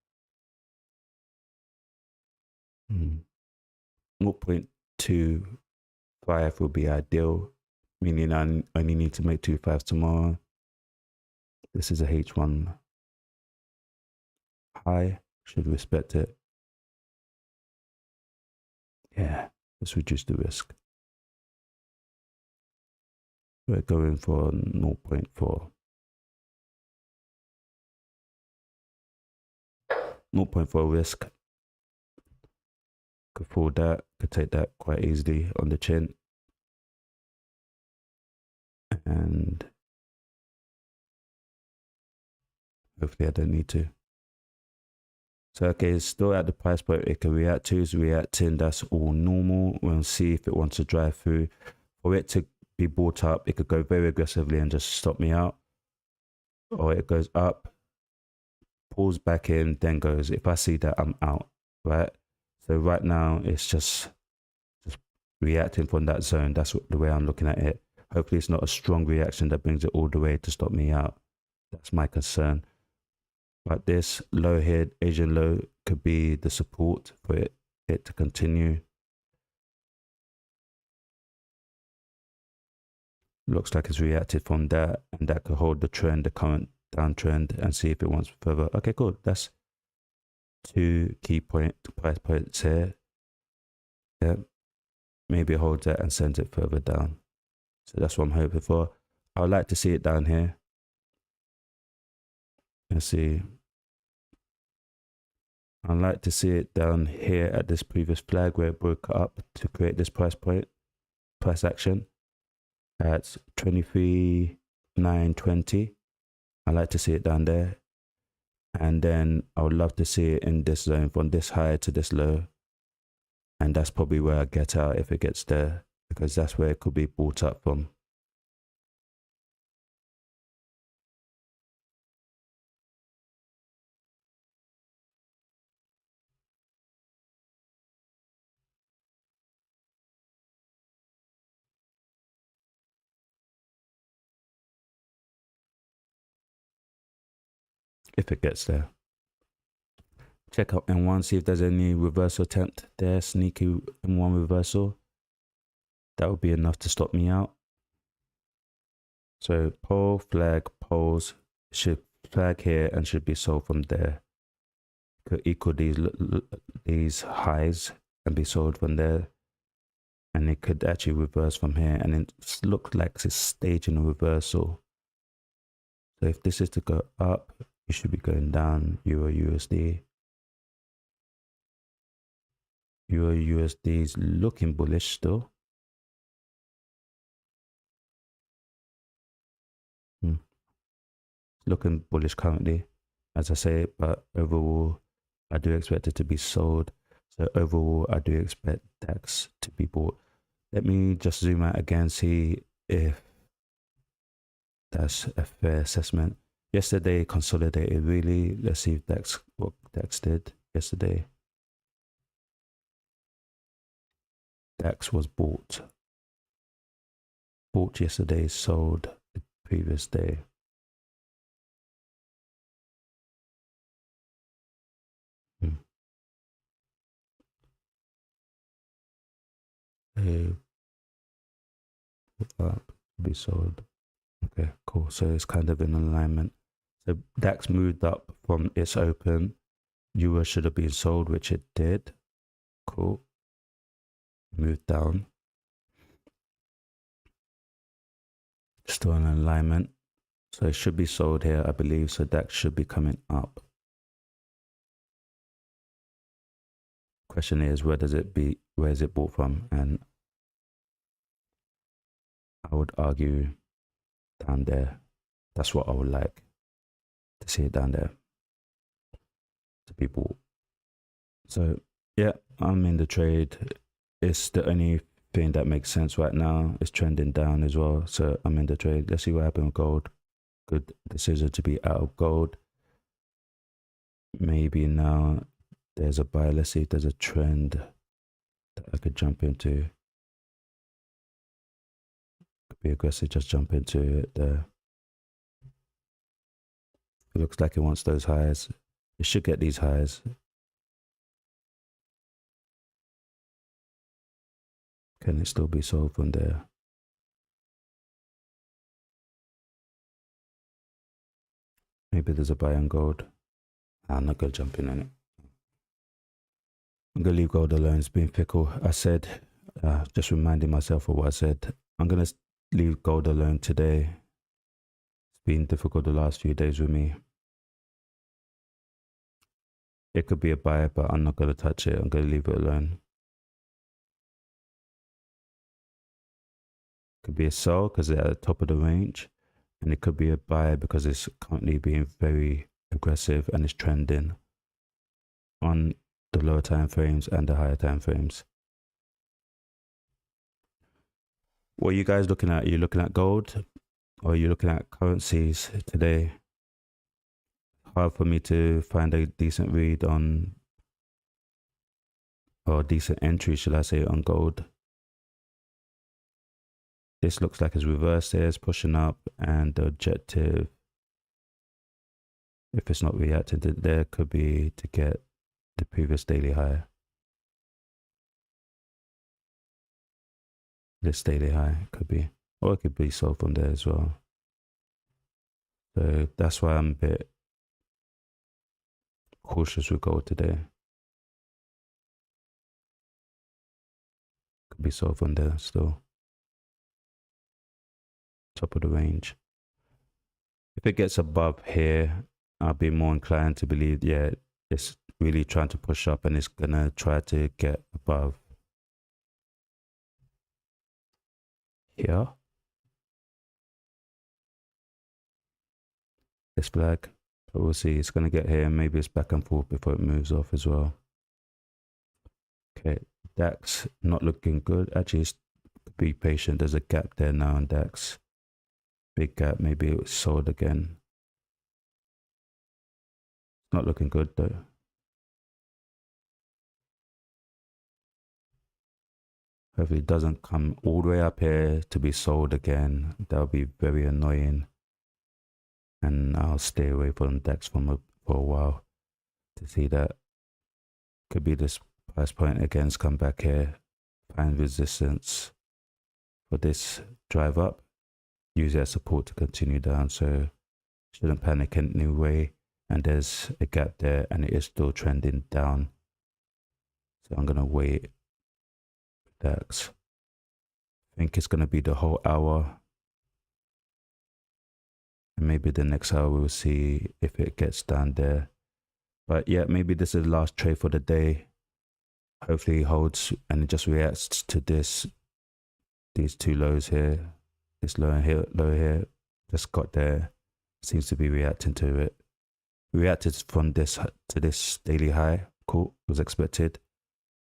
0.25 will be ideal, meaning I only need to make 2.5 tomorrow. This is a H1 high, should respect it. Yeah, let's reduce the risk. We're going for 0.4. 0.4 risk. Could afford that, could take that quite easily on the chin. And hopefully I don't need to. So okay, it's still at the price point it can react to. Is reacting. That's all normal. We'll see if it wants to drive through. For it to be bought up, it could go very aggressively and just stop me out, or it goes up, pulls back in, then goes. If I see that, I'm out, right? So right now it's just reacting from that zone. That's the way I'm looking at it. Hopefully it's not a strong reaction that brings it all the way to stop me out. That's my concern. But this low here, Asian low, could be the support for it to continue. Looks like it's reacted from that, and that could hold the trend, the current downtrend, and see if it wants further. Okay, cool. That's 2 key price points here. Yeah, maybe it holds that and sends it further down. So that's what I'm hoping for. I would like to see it down here. Let's see. I'd like to see it down here at this previous flag where it broke up to create this price action at 23,920. I'd like to see it down there. And then I would love to see it in this zone from this high to this low. And that's probably where I get out if it gets there, because that's where it could be bought up from. If it gets there. Check out M1, see if there's any reversal attempt there, sneaky M1 reversal. That would be enough to stop me out. So pole, flag, poles, should flag here and should be sold from there. Could equal these highs and be sold from there. And it could actually reverse from here, and it looks like it's staging a reversal. So if this is to go up, you should be going down. Euro USD. Euro USD is looking bullish still. Looking bullish currently, as I say, but overall, I do expect it to be sold. So overall, I do expect DAX to be bought. Let me just zoom out again, see if that's a fair assessment. Yesterday consolidated really. Let's see if what DAX did yesterday. DAX was bought yesterday, sold the previous day. Be sold. Okay, cool. So it's kind of in alignment. So DAX moved up from its open. Euro should have been sold, which it did. Cool. Moved down. Still in alignment. So it should be sold here, I believe. So DAX should be coming up. Question is, where is it bought from? And I would argue down there. That's what I would like to see it down there to be bought. So yeah, I'm in the trade. It's the only thing that makes sense right now. It's trending down as well. So I'm in the trade. Let's see what happens with gold. Good decision to be out of gold. Maybe now there's a buy. Let's see if there's a trend that I could jump into. Could be aggressive, just jump into it there. It looks like it wants those highs. It should get these highs. Can it still be sold from there? Maybe there's a buy on gold. I'm not going to jump in on it. I'm going to leave gold alone. It's been fickle. I said, just reminding myself of what I said. I'm going to leave gold alone today. It's been difficult the last few days with me. It could be a buy, but I'm not going to touch it. I'm going to leave it alone. Could be a sell because it's at the top of the range, and it could be a buy because it's currently being very aggressive and it's trending. on the lower time frames and the higher time frames. What are you guys looking at? Are you looking at gold or are you looking at currencies today? Hard for me to find a decent read on, or decent entry, should I say, on gold. This looks like it's reversed here, it's pushing up, and the objective, if it's not reacting to there, could be to get the previous daily high. This daily high could be, or it could be sold from there as well. So that's why I'm a bit cautious with gold today. Could be sold from there still. Top of the range. If it gets above here, I'll be more inclined to believe, yeah, it's really trying to push up and it's gonna try to get above here. This flag, but we'll see. It's gonna get here. Maybe it's back and forth before it moves off as well. Okay, DAX not looking good. Actually, be patient. There's a gap there now on DAX. Big gap. Maybe it was sold again. Not looking good though. Hopefully it doesn't come all the way up here to be sold again. That'll be very annoying. And I'll stay away from DAX for a while to see that. Could be this price point again, come back here, find resistance for this drive up, use it as support to continue down. So shouldn't panic anyway. And there's a gap there and it is still trending down. So I'm gonna wait. DAX. I think it's gonna be the whole hour. And maybe the next hour we'll see if it gets down there. But yeah, maybe this is the last trade for the day. Hopefully it holds and it just reacts to these two lows here. This low here, just got there. Seems to be reacting to it. Reacted from this to this daily high. Cool, was expected.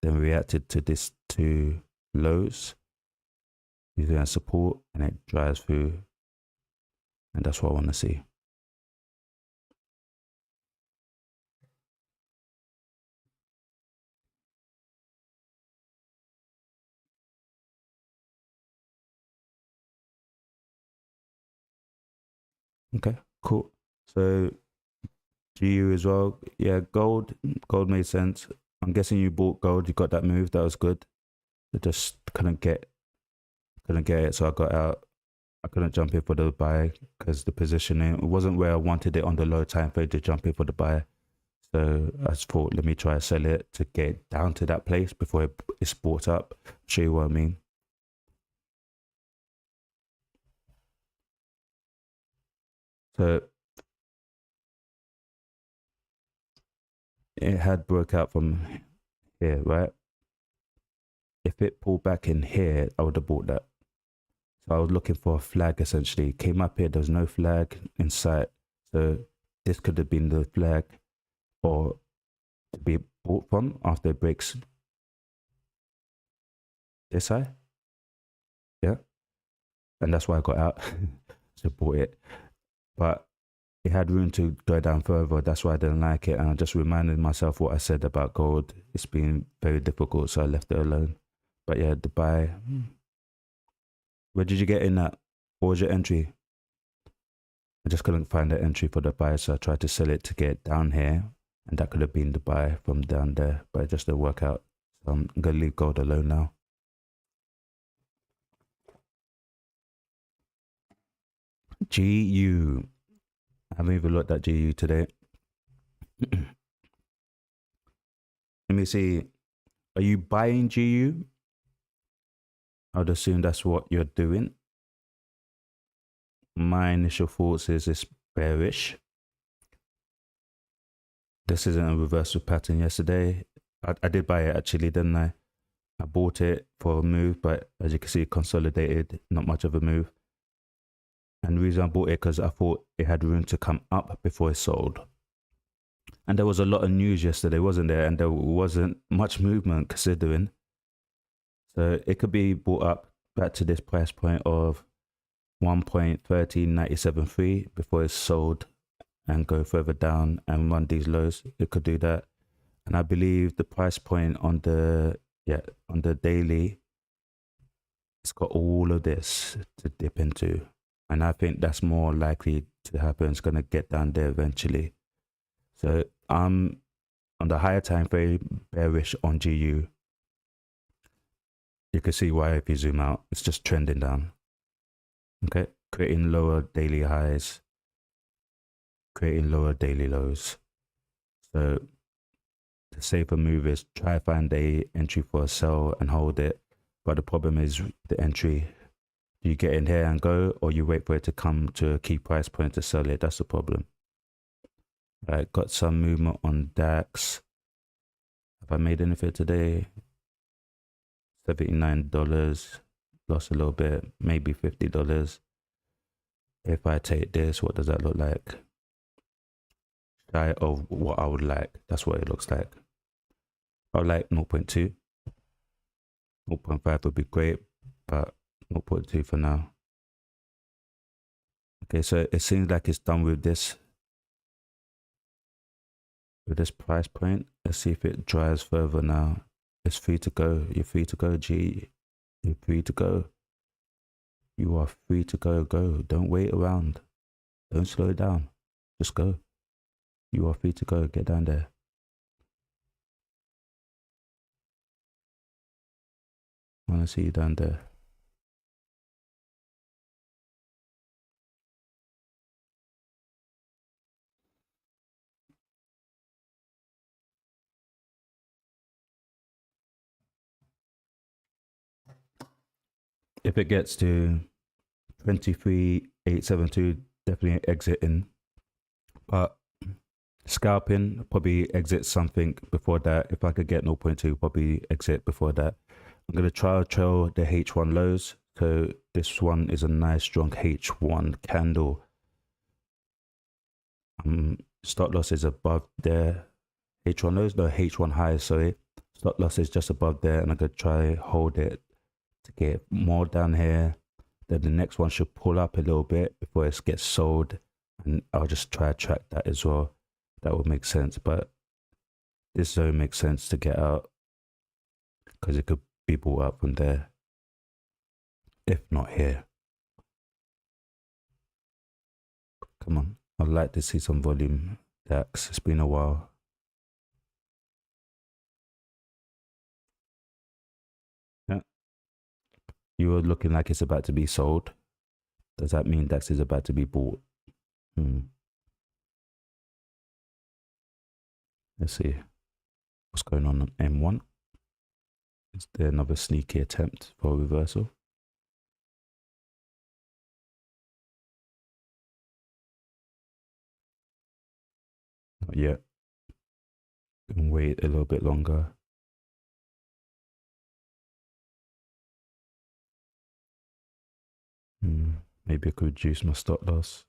Then reacted to this two lows. Using as support and it drives through. And that's what I want to see. Okay, cool. So GU as well. Yeah, gold made sense. I'm guessing you bought gold, you got that move, that was good. I just couldn't get it, so I got out. I couldn't jump in for the buy because the positioning, it wasn't where I wanted it on the low time frame to jump in for the buy. So I just thought, let me try to sell it to get down to that place before it's bought up. Show you what I mean. So it had broke out from here, right? If it pulled back in here, I would have bought that. So I was looking for a flag essentially. Came up here, there's no flag in sight. So this could have been the flag or to be bought from after it breaks this high. Yeah. And that's why I got out. So bought it. But it had room to go down further. That's why I didn't like it. And I just reminded myself what I said about gold. It's been very difficult, so I left it alone. But yeah, the buy. Where did you get in at? What was your entry? I just couldn't find the entry for the buy, so I tried to sell it to get down here. And that could have been the buy from down there, but it just didn't work out. So I'm going to leave gold alone now. GU. I haven't even looked at GU today. Let me see. Are you buying GU? I'd assume that's what you're doing. My initial thoughts is it's bearish. This isn't a reversal pattern yesterday. I did buy it actually, didn't I? I bought it for a move, but as you can see, consolidated, not much of a move. And the reason I bought it because I thought it had room to come up before it sold. And there was a lot of news yesterday, wasn't there? And there wasn't much movement considering. So it could be brought up back to this price point of 1.13973 before it's sold and go further down and run these lows. It could do that. And I believe the price point on the daily, it's got all of this to dip into. And I think that's more likely to happen. It's going to get down there eventually. So I'm on the higher time frame bearish on GU. You can see why if you zoom out, it's just trending down. Okay, creating lower daily highs, creating lower daily lows. So the safer move is try find a entry for a sell and hold it. But the problem is the entry. Do you get in here and go, or you wait for it to come to a key price point to sell it? That's the problem. Right, got some movement on DAX. Have I made anything today? $79. Lost a little bit, maybe $50. If I take this, what does that look like? Shy of what I would like. That's what it looks like. I would like 0.2. 0.5 would be great, but 0.2 for now. Okay, so it seems like it's done with this price point. Let's see if it drives further now. It's free to go. You're free to go, G. You're free to go. You are free to go. Go. Don't wait around. Don't slow down. Just go. You are free to go. Get down there. I want to see you down there. If it gets to 23,872, definitely exiting. But scalping, probably exit something before that. If I could get 0.2, probably exit before that. I'm going to try to trail the H1 lows. So this one is a nice strong H1 candle. Stop loss is above there. H1 lows, no, H1 highs, sorry. Stop loss is just above there, and I'm going to try hold it to get more down here. Then the next one should pull up a little bit before it gets sold, and I'll just try to track that as well. That would make sense, but this zone makes sense to get out because it could be bought up from there, if not here. Come on, I'd like to see some volume. DAX, it's been a while. Yeah, you were looking like it's about to be sold. Does that mean DAX is about to be bought? Let's see what's going on M1. Is there another sneaky attempt for a reversal? Not yet. Can wait a little bit longer. Maybe I could reduce my stop loss.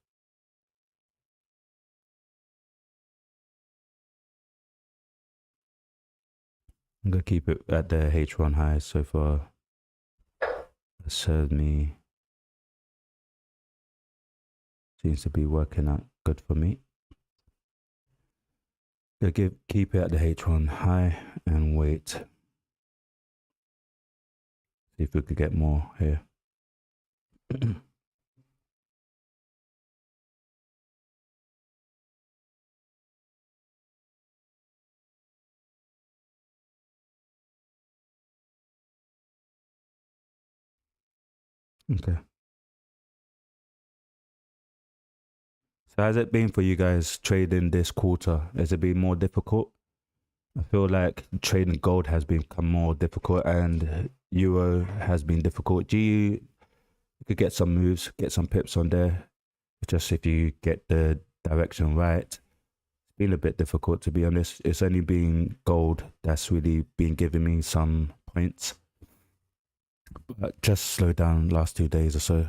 I'm gonna keep it at the H1 high so far. That served me. Seems to be working out good for me. Gonna keep it at the H1 high and wait. See if we could get more here. Okay. So how's it been for you guys trading this quarter? Has it been more difficult? I feel like trading gold has become more difficult and Euro has been difficult. You could get some moves, get some pips on there. Just if you get the direction right. It's been a bit difficult, to be honest. It's only been gold that's really been giving me some points. But just slow down last 2 days or so.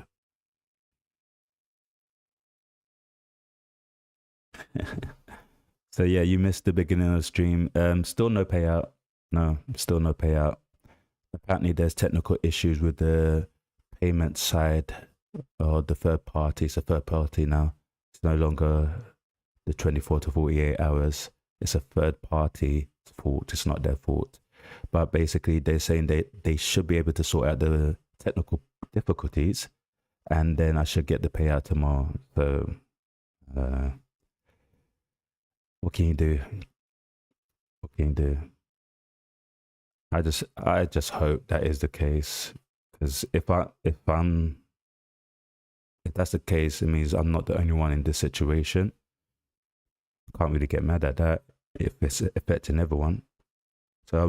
So yeah, you missed the beginning of the stream. Still no payout. No, still no payout. Apparently, there's technical issues with the payment side or the third party. It's a third party now. It's no longer the 24 to 48 hours. It's a third party fault. It's not their fault. But basically, they're saying they should be able to sort out the technical difficulties, and then I should get the payout tomorrow. So, what can you do? What can you do? I just hope that is the case, because if that's the case, it means I'm not the only one in this situation. Can't really get mad at that if it's affecting everyone. So I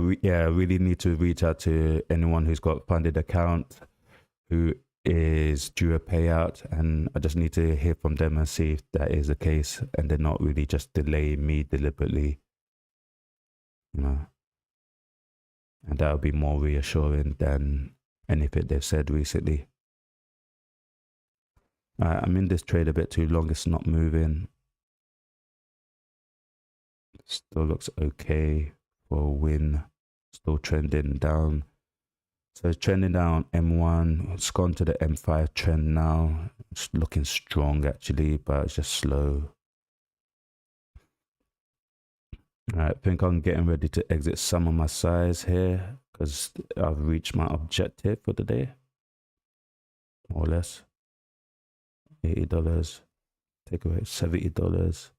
really need to reach out to anyone who's got funded account who is due a payout, and I just need to hear from them and see if that is the case, and they're not really just delaying me deliberately, you know. And that would be more reassuring than anything they've said recently. I'm in this trade a bit too long. It's not moving. Still looks okay for a win. Still trending down. So it's trending down M1. It's gone to the M5 trend now. It's looking strong actually, but it's just slow. I think I'm getting ready to exit some of my size here because I've reached my objective for the day, more or less. $80. Take away $70.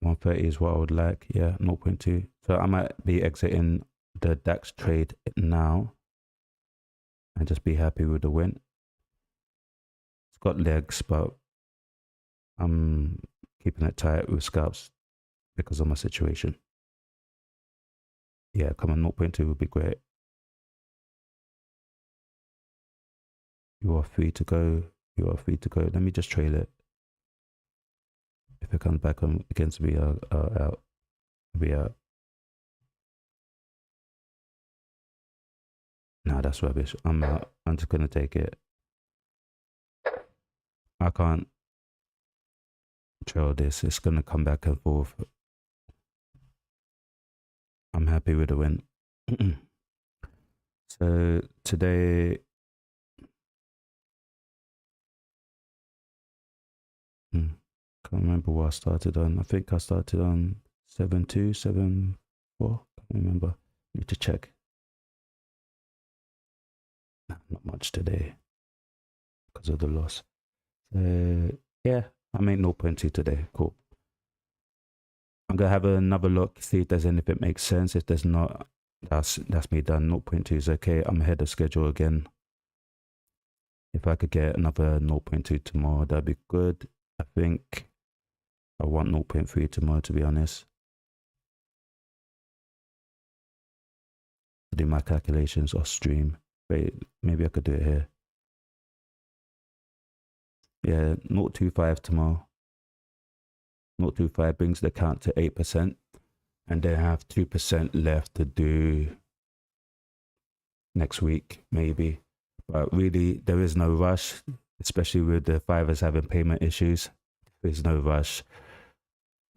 130 is what I would like. Yeah, 0.2. So I might be exiting the DAX trade now and just be happy with the win. It's got legs, but I'm keeping it tight with scalps because of my situation. Yeah, come on, 0.2 would be great. You are free to go. You are free to go. Let me just trail it. If it comes back on against me, I'll be out. Nah, that's rubbish. I'm out. I'm just gonna take it. I can't trail this. It's gonna come back and forth. I'm happy with the win. So today, can't remember what I started on. I think I started on 7.2, 7.4. Can't remember. Need to check. Not much today because of the loss. Yeah, I made 0.2 today. Cool. I'm gonna have another look, see if there's anything that makes sense. If there's not, that's me done. 0.2 is okay. I'm ahead of schedule again. If I could get another 0.2 tomorrow, that'd be good. I think I want 0.3 tomorrow, to be honest. Do my calculations or stream. Wait, maybe I could do it here. Yeah, 0.25 tomorrow. 0.25 brings the count to 8%, and then I have 2% left to do next week, maybe. But really, there is no rush, especially with the fivers having payment issues. There's no rush.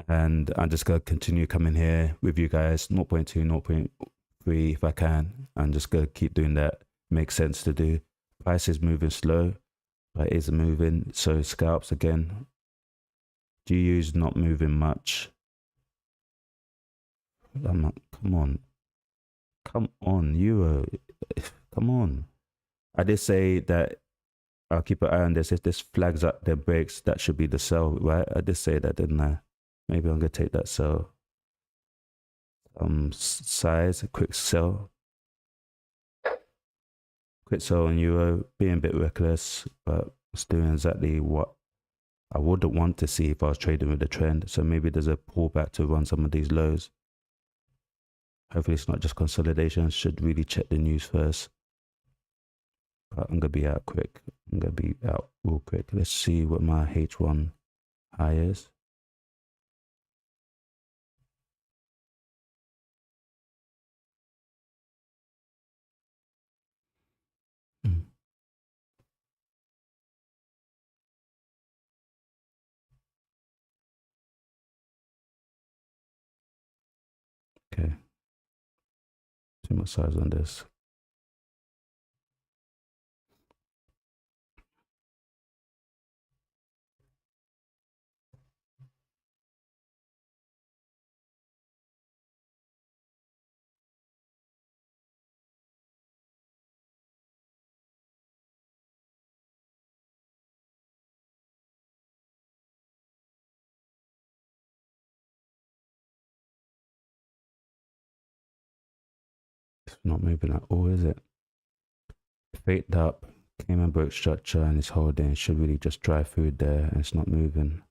And I'm just going to continue coming here with you guys, 0.2, 0.3 if I can. I'm just going to keep doing that. Makes sense to do. Price is moving slow, but it is moving. So scalps again. GU's not moving much. Come on. Come on, Euro. Come on. I did say that I'll keep an eye on this. If this flags up their breaks, that should be the sell, right? I did say that, didn't I? Maybe I'm going to take that sell. Size, a quick sell. Quick sell on Euro, being a bit reckless, but it's doing exactly what I wouldn't want to see if I was trading with the trend. So maybe there's a pullback to run some of these lows. Hopefully it's not just consolidation. Should really check the news first. But I'm going to be out quick. I'm going to be out real quick. Let's see what my H1 high is. Too much size on this. It's not moving at all, is it? Faked up, came and broke structure, and it's holding. Should really just dry food there, and it's not moving.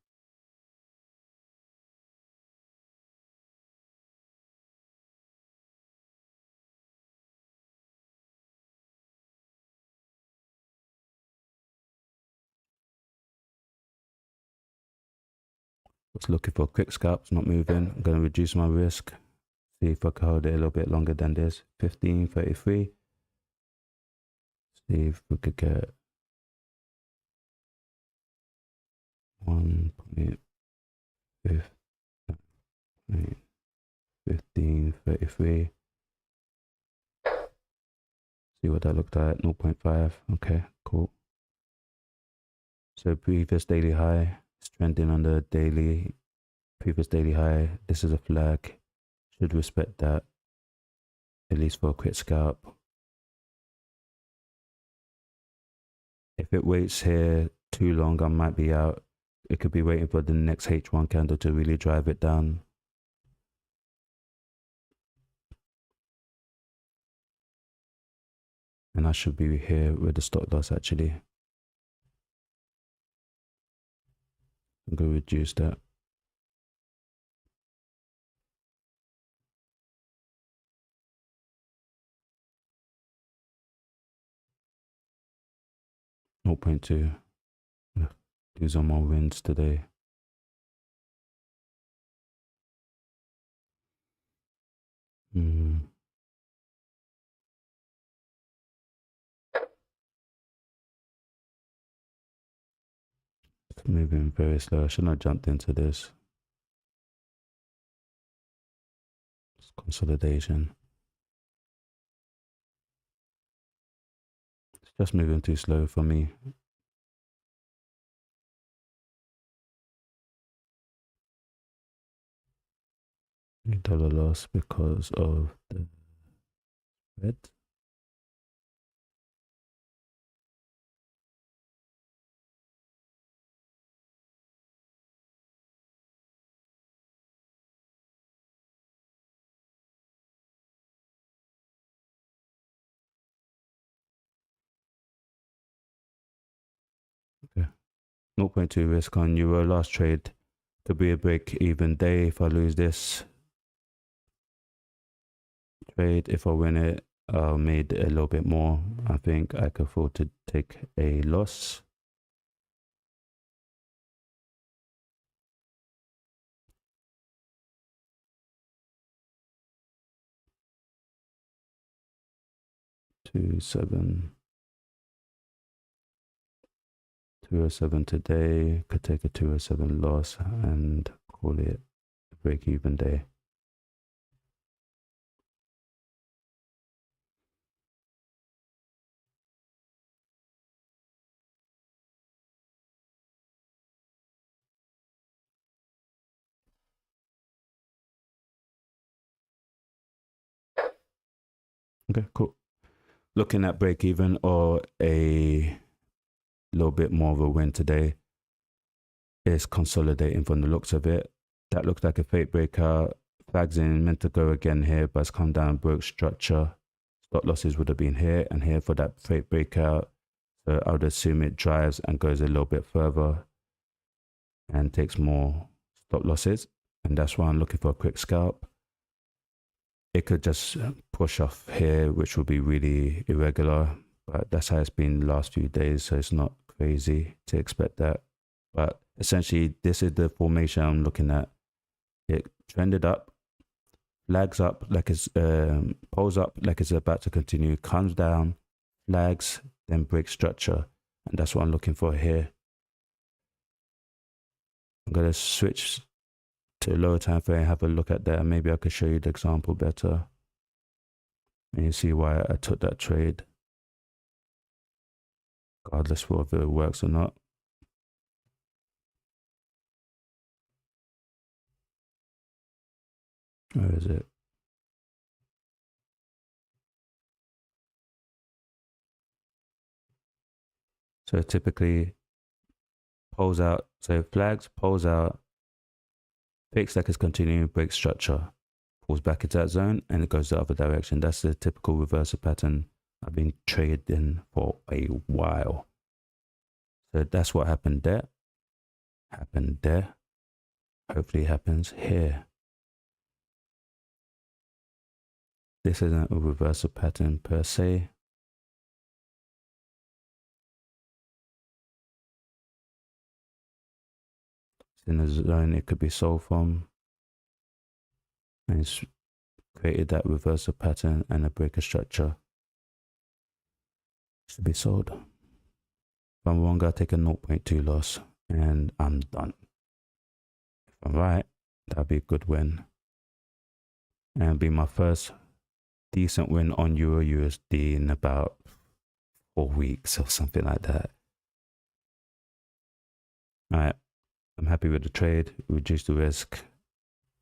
Was looking for quick scalps, not moving. I'm going to reduce my risk. See if I can hold it a little bit longer than this. 15.33. See if we could get 1.15.33. See what that looked like. 0.5. Okay, cool. So previous daily high. It's trending on the daily. Previous daily high. This is a flag. Should respect that. At least for a quick scalp. If it waits here too long, I might be out. It could be waiting for the next H1 candle to really drive it down. And I should be here with the stop loss actually. I'm going to reduce that. .2. Do some more wins today. It's moving very slow. I shouldn't have jumped into this. It's consolidation. It's just moving too slow for me. $1 loss because of the red. Okay. 0.2 risk on euro. Last trade could be a break-even day if I lose this trade. If I win it, I'll made a little bit more. I think I can afford to take a loss. $207 today. Could take a 207 loss and call it a break-even day. Okay, cool. Looking at break even or a little bit more of a win today. Is consolidating from the looks of it. That looks like a fake breakout. Flags in, meant to go again here, but it's come down, broke structure. Stop losses would have been here and here for that fake breakout. So I would assume it drives and goes a little bit further and takes more stop losses. And that's why I'm looking for a quick scalp. It could just push off here, which will be really irregular, but that's how it's been the last few days. So it's not crazy to expect that. But essentially, this is the formation I'm looking at. It trended up, flags up like it's pulls up like it's about to continue, comes down, flags, then breaks structure, and that's what I'm looking for here. I'm gonna switch to a lower time frame, have a look at that, and maybe I could show you the example better. And you see why I took that trade, regardless whether it works or not. Where is it? So typically pulls out, so flags, pulls out, fakes like it's continuing, breaks structure, pulls back into that zone, and it goes the other direction. That's the typical reversal pattern I've been trading for a while. So that's what happened there. Happened there. Hopefully it happens here. This isn't a reversal pattern per se. It's in a zone it could be sold from. And it's created that reversal pattern and a breaker structure. Should be sold. If I'm wrong, I'll take a 0.2 loss and I'm done. If I'm right, that'll be a good win. And it'll be my first decent win on Euro USD in about 4 weeks or something like that. Alright, I'm happy with the trade, reduce the risk.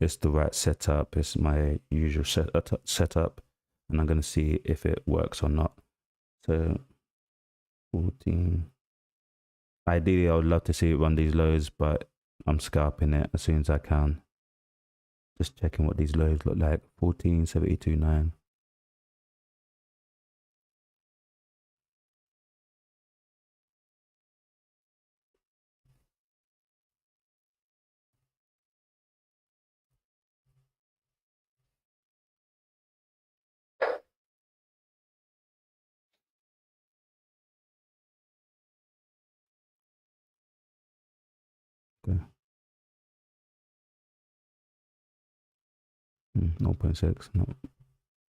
It's the right setup, it's my usual setup, and I'm going to see if it works or not. So 14. Ideally, I would love to see it run these lows, but I'm scalping it as soon as I can. Just checking what these lows look like. 14.72.9. Okay. 0.6, not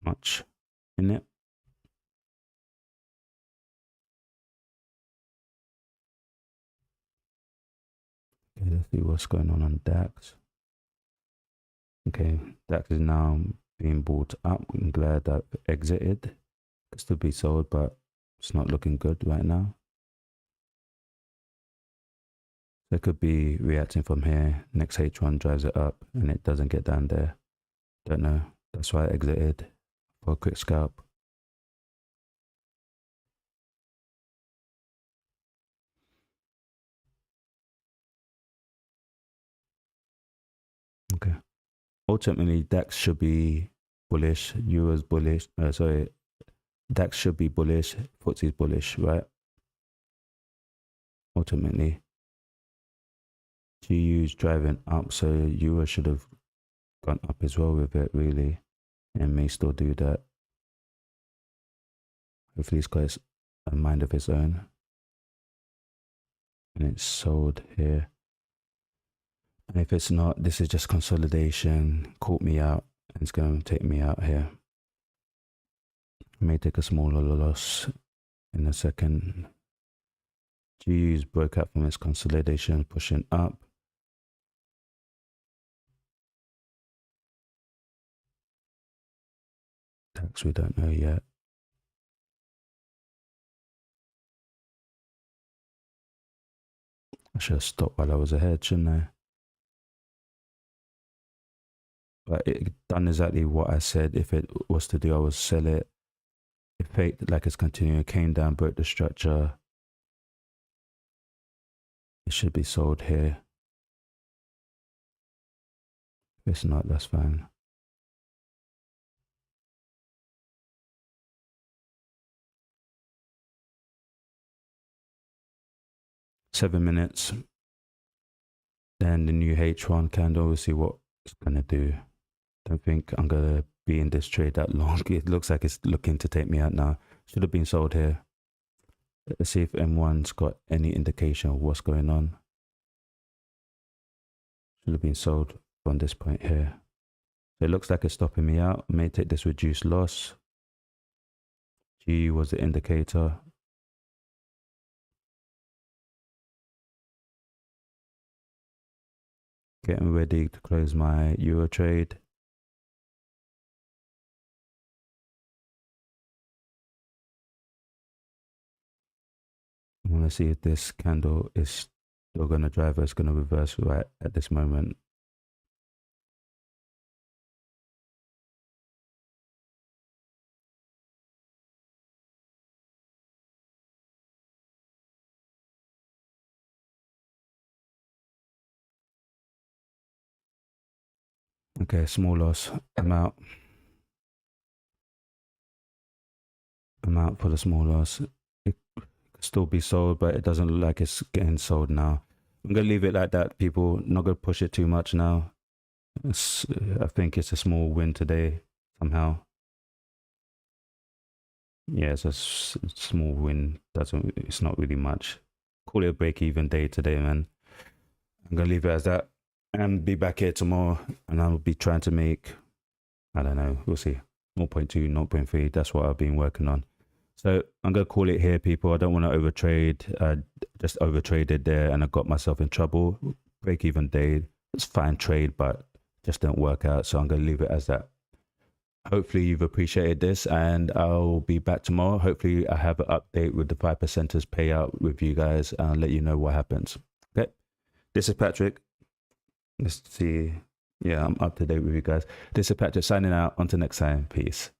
much in it. Okay, let's see what's going on DAX. Okay, DAX is now being bought up. I'm glad I've exited. Could still be sold, but it's not looking good right now. So it could be reacting from here. Next H1 drives it up and it doesn't get down there. Don't know. That's why I exited for a quick scalp. Okay. Ultimately, DAX should be bullish. Euro's bullish. Sorry, DAX should be bullish. FTSE's bullish, right? Ultimately, GU's driving up, so Euro should have gone up as well with it, really, and may still do that. Hopefully, he's got a mind of his own, and it's sold here. And if it's not, this is just consolidation. Caught me out, and it's going to take me out here. May take a smaller loss in a second. GU's broke out from its consolidation, pushing up. DAX, we don't know yet. I should have stopped while I was ahead, shouldn't I? But it done exactly what I said. If it was to do, I would sell it. It faked like it's continuing, came down, broke the structure. It should be sold here. If it's not, that's fine. Seven minutes. Then the new H1 candle, we'll see what it's gonna do. Don't think I'm gonna be in this trade that long. It looks like it's looking to take me out now. Should have been sold here. Let's see if M1's got any indication of what's going on. Should have been sold from this point here. So it looks like it's stopping me out. May take this reduced loss. G was the indicator. Getting ready to close my Euro trade. I want to see if this candle is still going to drive or it's going to reverse right at this moment. Okay, small loss. I'm out. I'm out for the small loss. It could still be sold, but it doesn't look like it's getting sold now. I'm going to leave it like that, people. Not going to push it too much now. I think it's a small win today somehow. Yeah, it's a small win. It's not really much. Call it a break-even day today, man. I'm going to leave it as that and be back here tomorrow, and I'll be trying to make, I don't know, we'll see, 0.2, 0.3. That's what I've been working on. So I'm going to call it here, people. I don't want to overtrade. I just overtraded there and I got myself in trouble. Break even day. It's fine trade, but just don't work out. So I'm going to leave it as that. Hopefully you've appreciated this, and I'll be back tomorrow. Hopefully I have an update with the 5%ers payout with you guys, and I'll let you know what happens. Okay. This is Patrick. Let's see. Yeah, I'm up to date with you guys. This is Patrick signing out. Until next time. Peace.